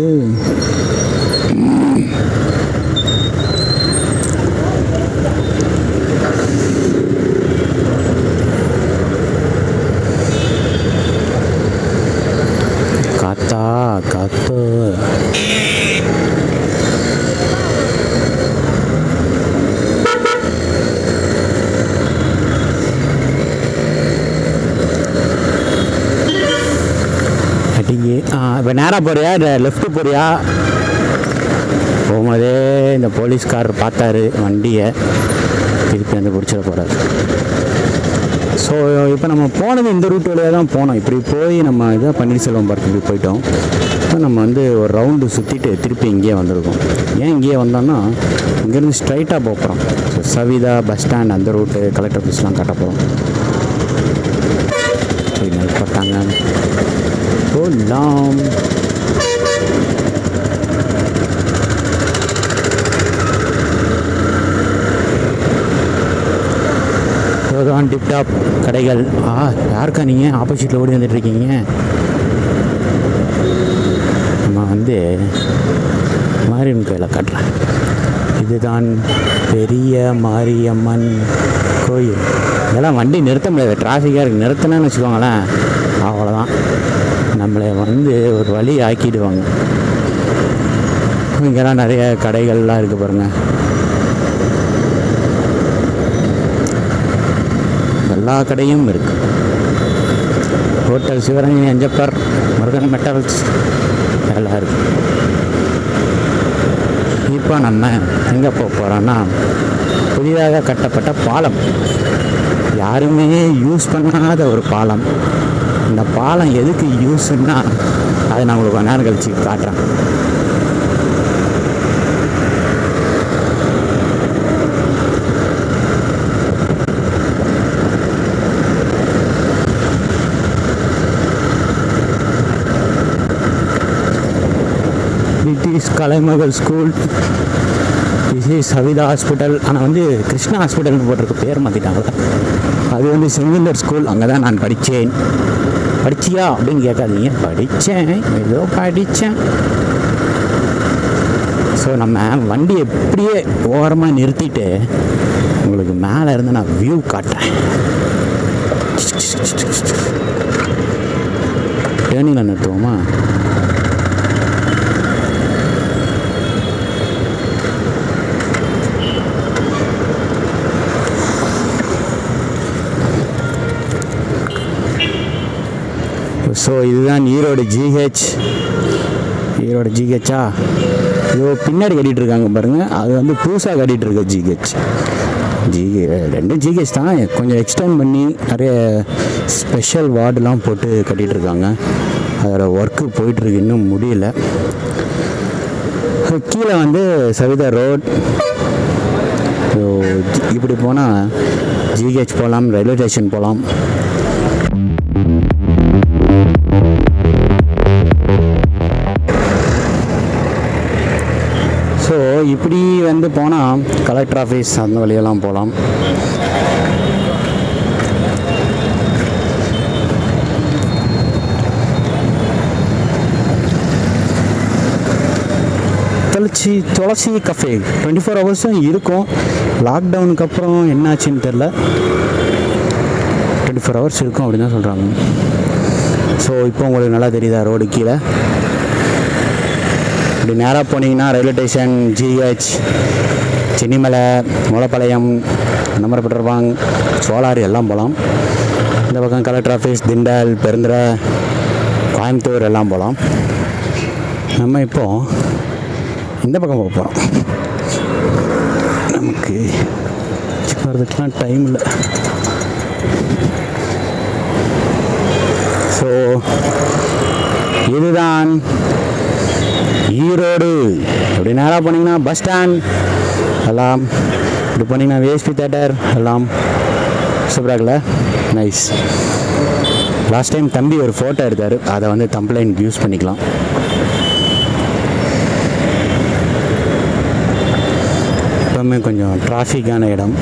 Speaker 2: காத்து அடியே. இப்போ நேராக போறியா லெஃப்ட்டு போறியா? போகும்போதே இந்த போலீஸ்காரர் பார்த்தாரு வண்டியை, திருப்பி வந்து பிடிச்சிட போகிறார். ஸோ இப்போ நம்ம போனது இந்த ரூட் வழியாக தான் போனோம். இப்படி போய் நம்ம இதாக பன்னீர்செல்வம் பார்க் இப்படி போயிட்டோம். இப்போ நம்ம வந்து ஒரு ரவுண்டு சுற்றிட்டு திருப்பி இங்கேயே வந்திருக்கோம். ஏன் இங்கேயே வந்தோன்னா, இங்கேருந்து ஸ்ட்ரைட்டாக போகிறோம். ஸோ சவிதா பஸ் ஸ்டாண்ட் அந்த ரூட்டு, கலெக்டர் ஆஃபீஸ்லாம் கட்ட போகிறோம். சிக்னல் போட்டாங்க, போகலாம். தான் டிப்டாப் கடைகள். யாருக்கா நீங்கள் ஆப்போசிட்டில் ஓடி வந்துட்டுருக்கீங்க? நம்ம வந்து மாரியம்மன் கோயிலை காட்டுறேன். இதுதான் பெரிய மாரியம்மன் கோயில். இதெல்லாம் வண்டி நிறுத்த முடியாது, டிராஃபிக்காக இருக்குது. நிறுத்தினேன்னு வச்சுக்கோங்களேன், அவ்வளோதான், நம்மளை வந்து ஒரு வழி ஆக்கிடுவாங்க. இங்கெல்லாம் நிறைய கடைகள்லாம் இருக்குது பாருங்கள். எல்லா கடையும் இருக்குது. ஹோட்டல் சிவரஞ்சனி, அஞ்சப்பர், முருகன் மெட்டல்ஸ் எல்லாம் இருக்குது. இப்போ நம்ம எங்கே போகிறோன்னா, புதிதாக கட்டப்பட்ட பாலம், யாருமே யூஸ் பண்ணாத ஒரு பாலம். இந்த பாலம் எதுக்கு யூஸ்ன்னா, அதை நான் உங்களுக்கு கொஞ்ச நேரம் கழிச்சு காட்டுறேன். This Kalaimagal school, this is Savitha hospital. ஆனால் வந்து கிருஷ்ணா ஹாஸ்பிட்டல்னு போட்டிருக்கு, பேர் மாற்றிட்டாங்களா. அது வந்து செவிலியர் ஸ்கூல், அங்கே தான் நான் படித்தேன். படிச்சியா அப்படின்னு கேட்காதீங்க, படித்தேன், ஏதோ படித்தேன். ஸோ நம்ம வண்டி எப்படியே ஓரமாக நிறுத்திட்டு உங்களுக்கு மேலே இருந்து நான் வியூ காட்டுறேன். டேர்னிங்கில் நிறுத்துவோமா? ஸோ இதுதான் ஈரோடு ஜிஹெச். ஈரோடு ஜிஹெச்சா? இதோ பின்னாடி கட்டிகிட்டு இருக்காங்க பாருங்கள், அது வந்து புதுசாக கட்டிகிட்டு இருக்க ஜிஹெச். ரெண்டும் ஜிஹெச் தான், கொஞ்சம் எக்ஸ்டெண்ட் பண்ணி நிறைய ஸ்பெஷல் வார்டுலாம் போட்டு கட்டிகிட்டு இருக்காங்க. அதோட ஒர்க்கு போயிட்டுருக்கு, இன்னும் முடியல. கீழே வந்து சவிதா ரோட். ஸோ இப்படி போனால் ஜிஹெச் போகலாம், ரயில்வே ஸ்டேஷன் போகலாம். ஸோ இப்படி வந்து போனால் கலெக்டர் ஆஃபீஸ் அந்த வழியெல்லாம் போகலாம். துளசி கஃபே 24 ஹவர்ஸும் இருக்கும். லாக்டவுனுக்கு அப்புறம் என்னாச்சுன்னு தெரில, 24 ஹவர்ஸ் இருக்கும் அப்படின்னு தான் சொல்கிறாங்க. ஸோ இப்போ உங்களுக்கு நல்லா தெரியுதா ரோடு கீழே. இப்படி நேராக போனீங்கன்னா railway station, GH, Chennimalai, Moolapalayam, அந்த மாதிரி பெட்ரோல் சோலார் எல்லாம் போகலாம். இந்த பக்கம் கலெக்டர் ஆஃபீஸ், திண்டல், பெருந்துறை, கோயம்புத்தூர் எல்லாம் போகலாம். நம்ம இப்போது இந்த பக்கம் போக போகிறோம். நமக்கு வரதுக்கெலாம் டைம் இல்லை. ஸோ இதுதான் ஈரோடு. அப்படி நேராக போனீங்கன்னா பஸ் ஸ்டாண்ட் எல்லாம், இப்படி போனீங்கன்னா விஎஸ்பி தேட்டர் எல்லாம் சூப்பராக இருக்குல்ல, நைஸ். லாஸ்ட் டைம் தம்பி ஒரு ஃபோட்டோ எடுத்தார், அதை வந்து தம்ப்லைன் யூஸ் பண்ணிக்கலாம். எப்பவுமே கொஞ்சம் டிராஃபிக்கான இடம்.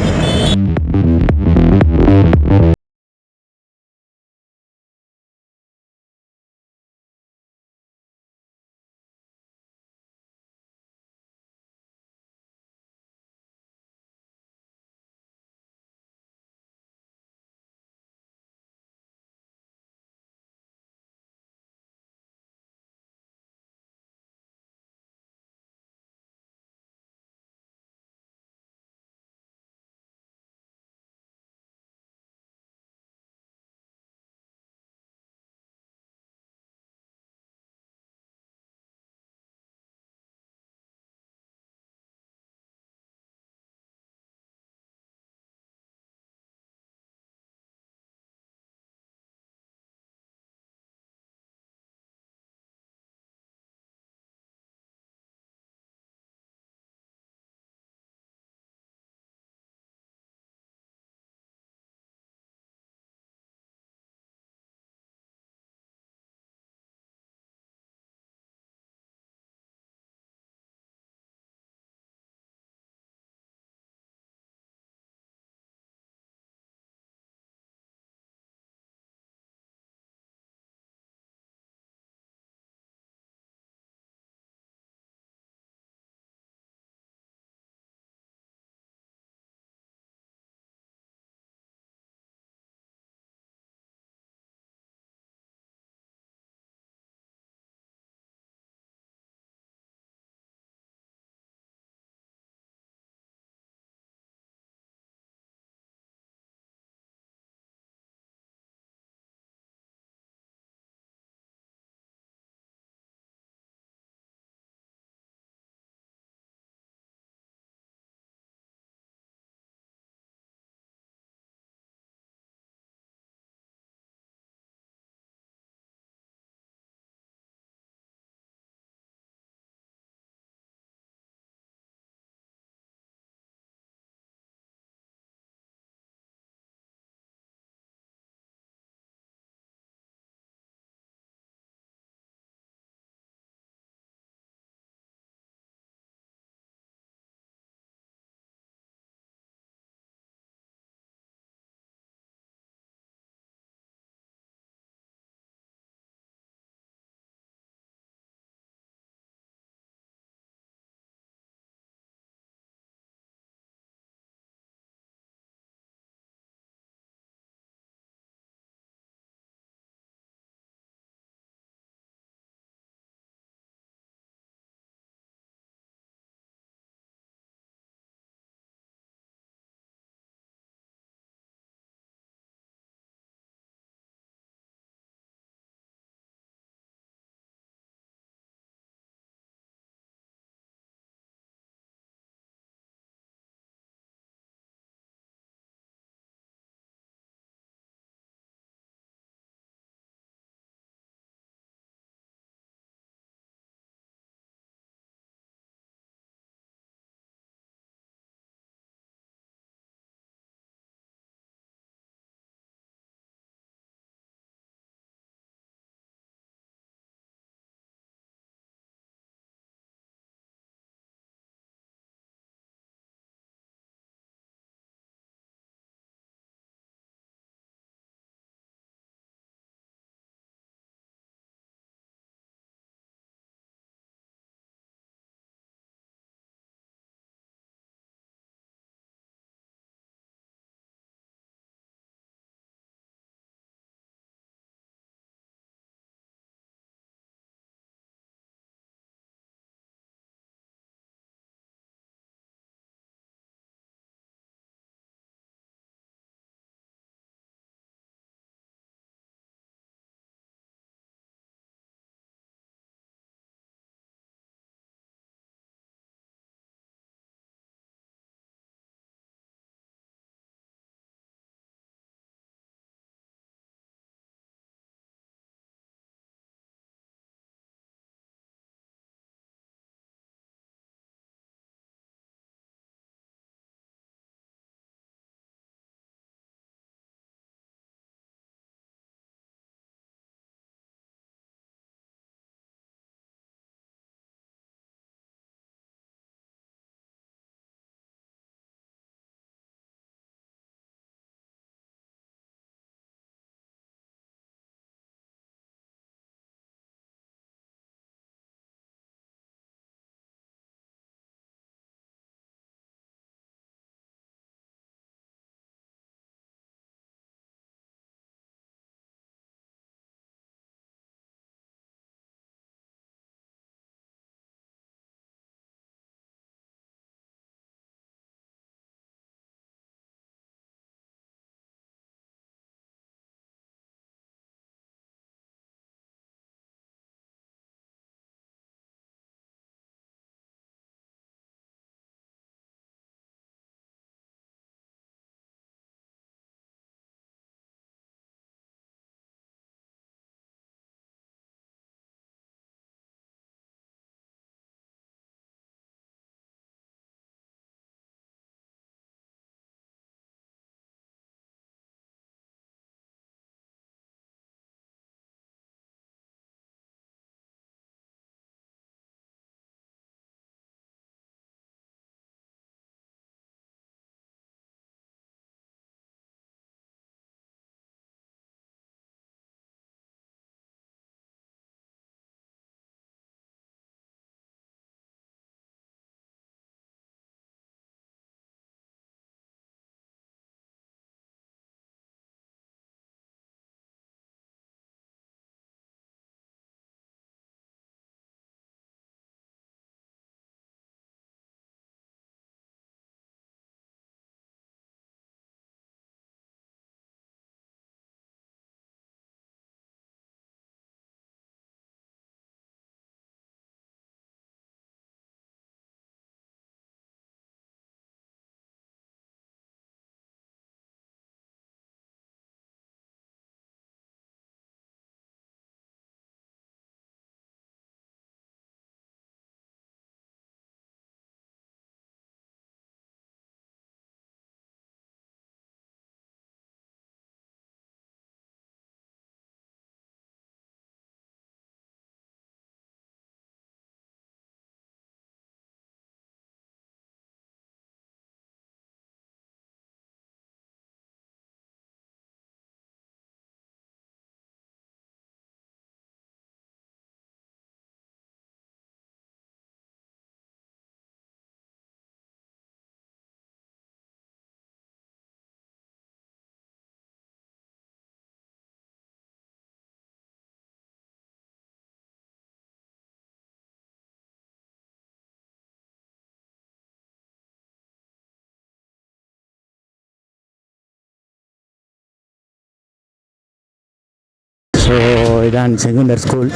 Speaker 2: ஸோ இதான் செகுண்டர் ஸ்கூல்.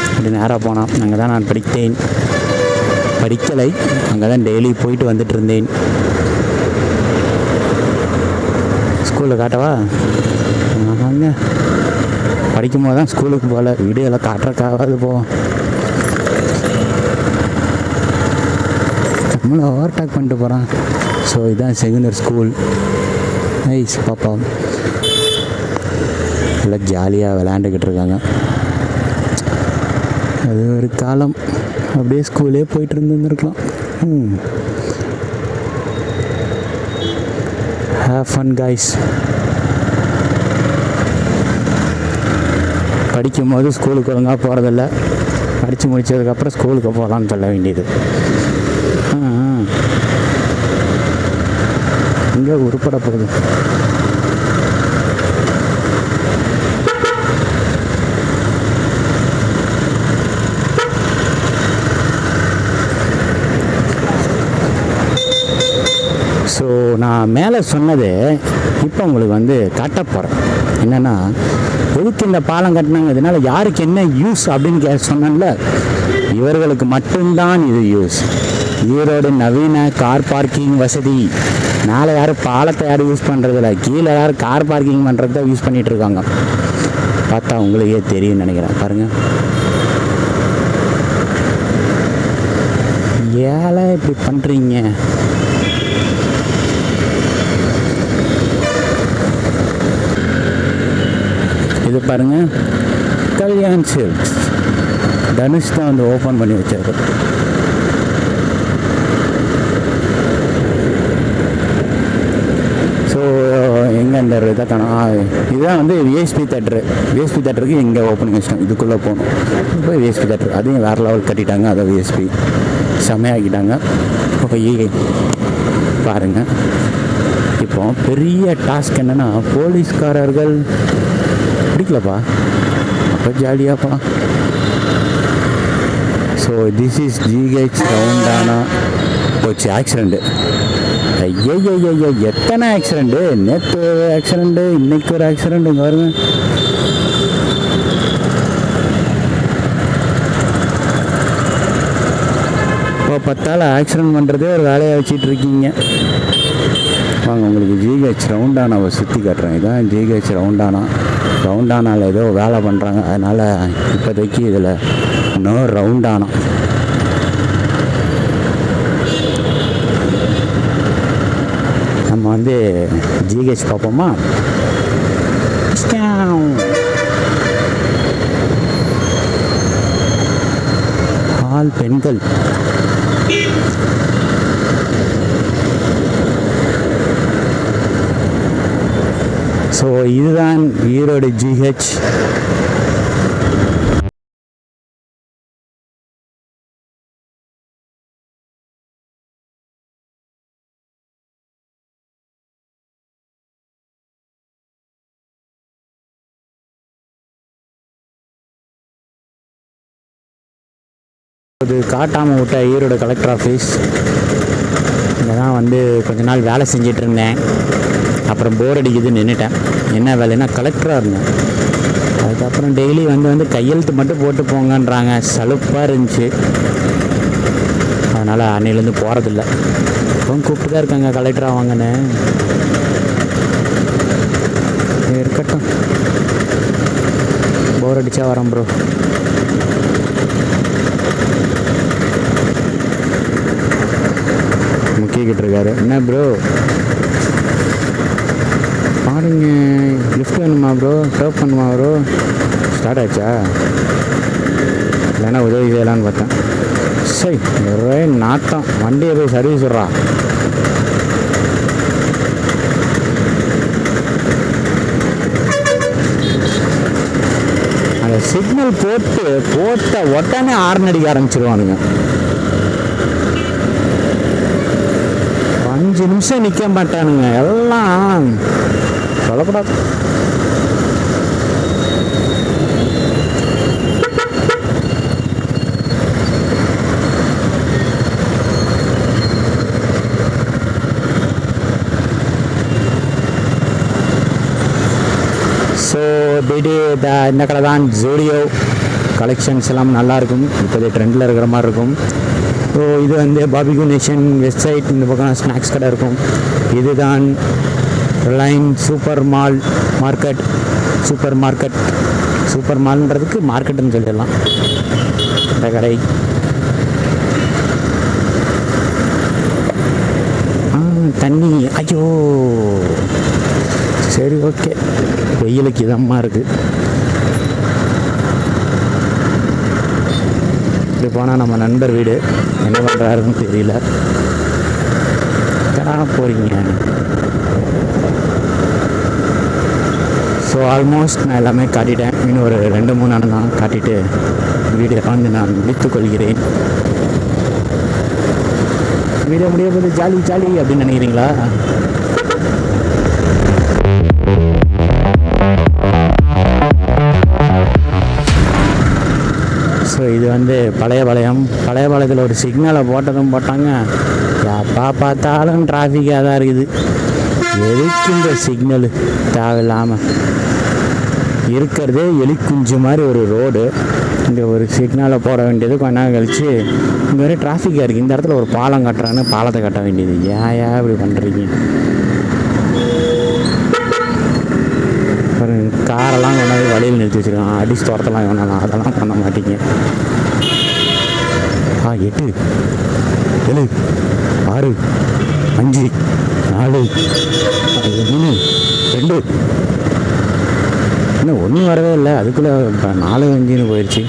Speaker 2: அப்படி நேராக போனால் அங்கே தான் நான் படிக்கலை, அங்கே தான் டெய்லி போயிட்டு வந்துட்டு இருந்தேன். ஸ்கூலில் காட்டவா? அங்கே படிக்கும் போது தான் ஸ்கூலுக்கு போகல, வீடியோவில் காட்டுறக்காவது போவோம். நம்மளை ஓவர்டேக் பண்ணிட்டு போகிறான். ஸோ இதுதான் செகுண்டர் ஸ்கூல். நைஸ் பாப்பா, எல்லாம் ஜாலியாக விளையாண்டுக்கிட்டு இருக்காங்க. அது ஒரு காலம், அப்படியே ஸ்கூலே போயிட்டு இருந்துருக்கலாம். Have fun guys. படிக்கும் போது ஸ்கூலுக்கு ஒழுங்காக போகிறதில்ல, படித்து முடித்ததுக்கப்புறம் ஸ்கூலுக்கு போகலான்னு சொல்ல வேண்டியது. இங்கே உருப்பட போகுது. ஸோ நான் மேலே சொன்னது இப்போ உங்களுக்கு வந்து காட்ட போகிறேன். என்னென்னா, எதுக்கு இந்த பாலம் கட்டினாங்க, இதனால் யாருக்கு என்ன யூஸ் அப்படின்னு சொன்னேன்ல, இவர்களுக்கு மட்டும்தான் இது யூஸ். ஈரோடு நவீன கார் பார்க்கிங் வசதி. மேலே யாரும் பாலத்தை யாரும் யூஸ் பண்ணுறதில்ல, கீழே யாரும் கார் பார்க்கிங் பண்ணுறது தான் யூஸ் பண்ணிகிட்டு இருக்காங்க. பார்த்தா உங்களுக்கே தெரியும்னு நினைக்கிறேன். பாருங்கள், ஏழை இப்படி பண்ணுறீங்க. இது பாருங்கள், கல்யாண் சில்க்ஸ். தனுஷ் தான் வந்து ஓப்பன் பண்ணி வச்சாரு. ஸோ எங்கே அந்த இதை காணும், இதுதான் வந்து விஎஸ்பி தேட்டரு. விஎஸ்பி தேட்டருக்கு இங்கே ஓப்பனிங் வச்சிட்டோம். இதுக்குள்ளே போகணும், போய் விஎஸ்பி தேட்டர் அதையும் வேறு லெவல் கட்டிட்டாங்க. அதை விஎஸ்பி செமையாக்கிட்டாங்க. போய் பாருங்கள். இப்போ பெரிய டாஸ்க் என்னென்னா, போலீஸ்காரர்கள் பிடிக்கலப்பா, அப்போ ஜாலியாக போகலாம். ஸோ திஸ் இஸ் ஜிஹெச் ரவுண்டானா. போச்சு ஆக்சிடெண்ட்டு. ஐயோ எத்தனை ஆக்சிடெண்ட்டு, நேற்று ஆக்சிடெண்ட்டு, இன்னைக்கு ஒரு ஆக்சிடெண்ட். இங்கே வருங்க, இப்போ 10 ஆக்சிடெண்ட் பண்ணுறதே ஒரு வேலையை வச்சிட்டு இருக்கீங்க. வாங்க, உங்களுக்கு ஜிஹெச் ரவுண்டானாவை சுற்றி காட்டுறேன். இதான் ஜிஹெச் ரவுண்டானா. ரவுண்டானாவில் ஏதோ வேலை பண்ணுறாங்க, அதனால் இப்போதைக்கு இதில் இன்னும் ரவுண்டானா. நம்ம வந்து ஜிஹெச் பார்ப்போமா? ஆல் பெண்கள். ஸோ இதுதான் ஈரோடு ஜிஹெச். இது காட்டாமல் விட்ட ஈரோடு கலெக்டர் ஆஃபீஸ். இங்கே தான் வந்து கொஞ்ச நாள் வேலை செஞ்சிட்டு இருந்தேன். அப்புறம் போர் அடிக்குது, நின்றுட்டேன். என்ன வேலைன்னா கலெக்டராக இருந்தேன். அதுக்கப்புறம் டெய்லி வந்து கையெழுத்து மட்டும் போட்டு போங்கன்றாங்க. சலுப்பாக இருந்துச்சு, அதனால் அன்னையிலேருந்து போகிறதில்ல. இப்போ கூப்பிட்டு தான் இருக்காங்க கலெக்டராக வாங்கன்னு. இருக்கட்டும், போர் அடித்தா வரேன் ப்ரோ. முக்கிக்கிட்டு இருக்காரு. என்ன ப்ரோ பாருங்க, லிஃப்ட் வேணுமா ப்ரோ, டேப் பண்ணுமா ப்ரோ? ஸ்டார்ட் ஆச்சா? இல்லைன்னா உதவி செய்யலான்னு பார்த்தேன். சரி, ஒரே நாட்டம். வண்டியை போய் சர்வீஸ் விட்றா. அந்த சிக்னல் போட்ட உடனே ஹார்ன் அடிக்க ஆரம்பிச்சிருவானுங்க. 5 நிமிஷம் நிற்க மாட்டானுங்க. எல்லாம் சொல்லக்கூடாது. ஸோ இந்த கடை தான் ஜோடியோ. கலெக்ஷன்ஸ் எல்லாம் நல்லாயிருக்கும், இப்போதைய ட்ரெண்டில் இருக்கிற மாதிரி இருக்கும். ஸோ இது வந்து பாபிக்யூ நேஷன் வெஸ்ட் சைட், இந்த பக்கம் ஸ்நாக்ஸ் கடை இருக்கும். இதுதான் ரிலையன்ஸ் சூப்பர் மால்ன்றதுக்கு மார்க்கெட்டுன்னு சொல்லிடலாம் இந்த கடை. தண்ணி, ஐயோ சரி ஓகே, வெயிலுக்கு இதமாக இருக்குது. இப்படி போனால் நம்ம நண்பர் வீடு, என்ன பண்ணுறாருன்னு தெரியல. போகிறீங்க. ஸோ ஆல்மோஸ்ட் நான் எல்லாமே காட்டிட்டேன். இன்னும் ஒரு 2-3 அண்ணன் தான் காட்டிட்டு வீடியோ வந்து நான் முடித்துக் கொள்கிறேன். வீடியோ முடிய போது ஜாலி அப்படின்னு நினைக்கிறீங்களா? ஸோ இது வந்து பழைய பாளையத்தில் ஒரு சிக்னலை போட்டாங்க. எப்போ பார்த்தாலும் டிராஃபிக்காக தான் இருக்குது. எதுக்கு இந்த சிக்னலு தேவையில்லாமல் இருக்கிறதே எலிக்குஞ்சு மாதிரி ஒரு ரோடு. இங்கே ஒரு சிக்னலை போட வேண்டியது கொஞ்ச நேரம் கழிச்சு இங்கே வரை டிராஃபிக்காக இருக்குது. இந்த இடத்துல ஒரு பாலம் கட்டுறான்னு பாலத்தை கட்ட வேண்டியது. ஏன் இப்படி பண்ணுறீங்க? ஒரு காரெல்லாம் கொண்டாந்து வழியில் நிறுத்தி வச்சுருக்கான். அடிச்சு தோட்டத்தெல்லாம் வேணாம், அதெல்லாம் பண்ண மாட்டீங்க. 8 7 6 5 4 3 2 இன்னும் ஒன்றும் வரவே இல்லை. அதுக்குள்ளே 4 5ன்னு போயிடுச்சு.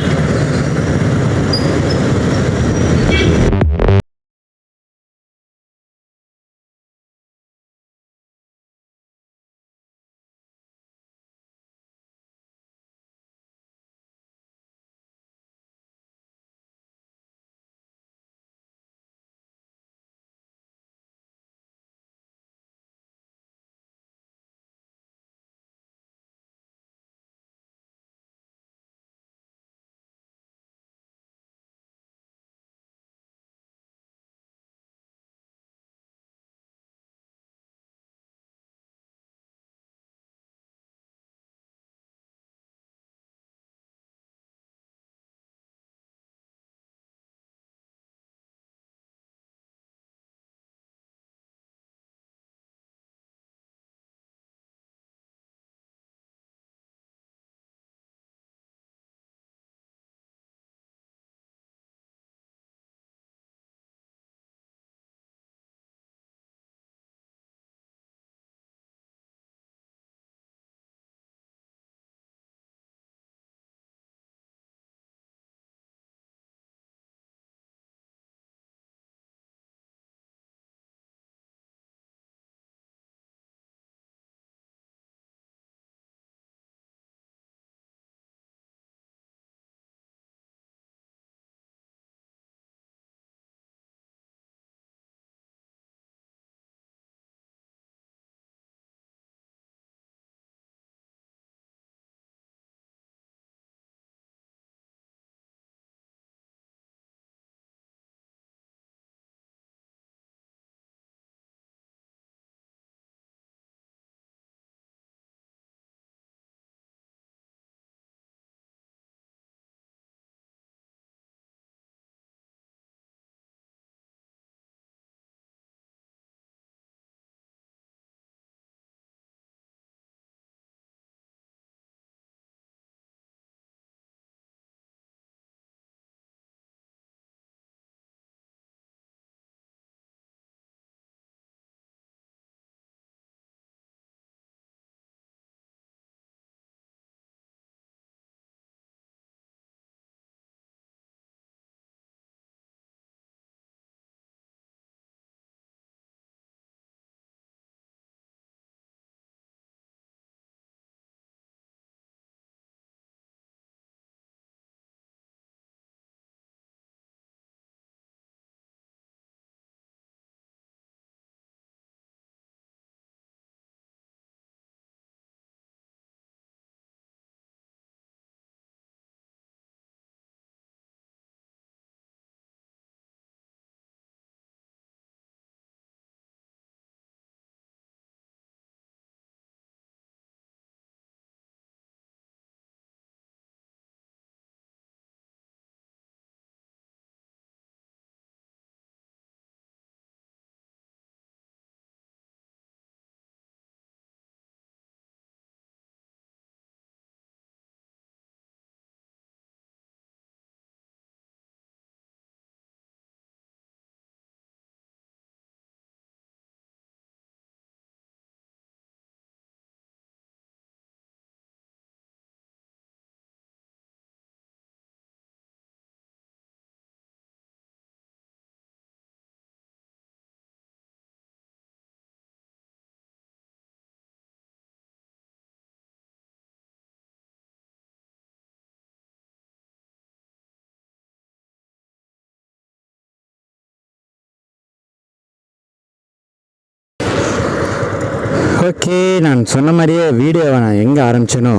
Speaker 1: ஓகே, நான் சொன்ன மாதிரியே வீடியோவை நான் எங்கே ஆரம்பிச்சேனோ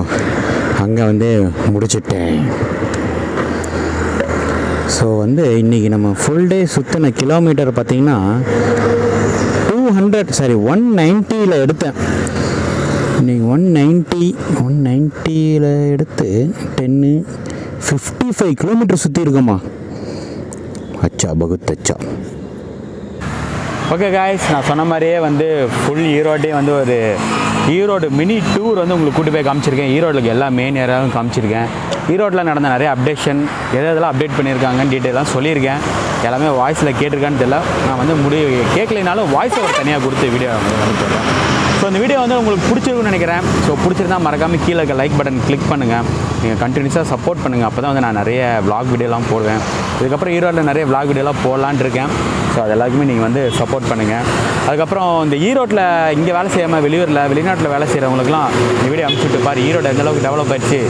Speaker 1: அங்கே வந்து முடிச்சிட்டேன். ஸோ வந்து இன்றைக்கி நம்ம ஃபுல் டே சுற்றின கிலோமீட்டர் பார்த்திங்கன்னா 190 எடுத்தேன். இன்றைக்கி 190 எடுத்து 55 கிலோமீட்டர் சுற்றி இருக்கோமா. அச்சா பகுத் அச்சா. ஓகே காய்ஸ், நான் சொன்ன மாதிரியே வந்து ஃபுல் ஈரோடே வந்து ஒரு ஈரோடு மினி டூர் வந்து உங்களுக்கு கூட்டி போய் காமிச்சிருக்கேன். ஈரோடுக்கு எல்லா மெயின் ஏரியாவும் காமிச்சிருக்கேன். ஈரோட்டில் நடந்த நிறைய அப்டேஷன் எதெல்லாம் அப்டேட் பண்ணியிருக்காங்கன்னு டீட்டெயிலாக சொல்லியிருக்கேன். எல்லாமே வாய்ஸில் கேட்டிருக்கான்னு தெரியல. நான் வந்து கேட்கலைனாலும் வாய்ஸை ஒரு தனியாக கொடுத்து வீடியோ அனுப்பிடுறேன். ஸோ இந்த வீடியோ வந்து உங்களுக்கு பிடிச்சிருக்குன்னு நினைக்கிறேன். ஸோ பிடிச்சிருந்தா மறக்காமல் கீழே இருக்க லைக் பட்டன் கிளிக் பண்ணுங்கள். நீங்கள் கண்டினியூஸாக சப்போர்ட் பண்ணுங்கள். அப்போ தான் வந்து நான் நிறைய vlog வீடியோலாம் போடுவேன். இதுக்கப்புறம் ஈரோட்டில் நிறைய vlog வீடியோலாம் போடலான்னு இருக்கேன். ஸோ அது எல்லாருக்குமே நீங்கள் வந்து சப்போர்ட் பண்ணுங்கள். அதுக்கப்புறம் இந்த ஈரோட்டில் இங்கே வேலை செய்யாமல் வெளிநாட்டில் வேலை செய்கிறவங்களுக்குலாம் இந்த வீடியோ அனுப்பிச்சுட்டு பாரு, ஈரோடு எந்தளவுக்கு டெவலப் ஆயிடுச்சு,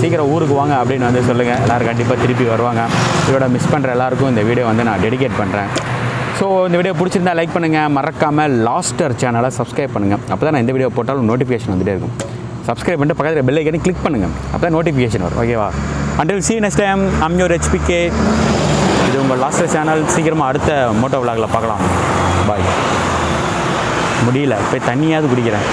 Speaker 1: சீக்கிரம் ஊருக்கு வாங்க அப்படின்னு வந்து சொல்லுங்கள். எல்லோரும் கண்டிப்பாக திருப்பி வருவாங்க. ஈரோட மிஸ் பண்ணுற எல்லாருக்கும் இந்த வீடியோ வந்து நான் டெடிகேட் பண்ணுறேன். ஸோ இந்த வீடியோ பிடிச்சிருந்தா லைக் பண்ணுங்கள். மறக்காமல் லாஸ்டர் சேனலை சப்ஸ்கிரைப் பண்ணுங்கள். அப்போ தான் நான் இந்த வீடியோ போட்டாலும் நோட்டிஃபிகேஷன் வந்துகிட்டே இருக்கும். சப்ஸ்கிரைப் பண்ணிட்டு பக்கத்தில் பெல் ஐக்கனை கிளிக் பண்ணுங்கள். அப்போ தான் நோட்டிஃபிகேஷன் வரும். ஓகேவா? until see you next time, I'm your HPK. இது உங்கள் லாஸ்டர் சேனல். சீக்கிரமாக அடுத்த மோட்டோ விலாகில் பார்க்கலாம். பாய். முடியல, போய் தண்ணியாவது குடிக்கிறேன்.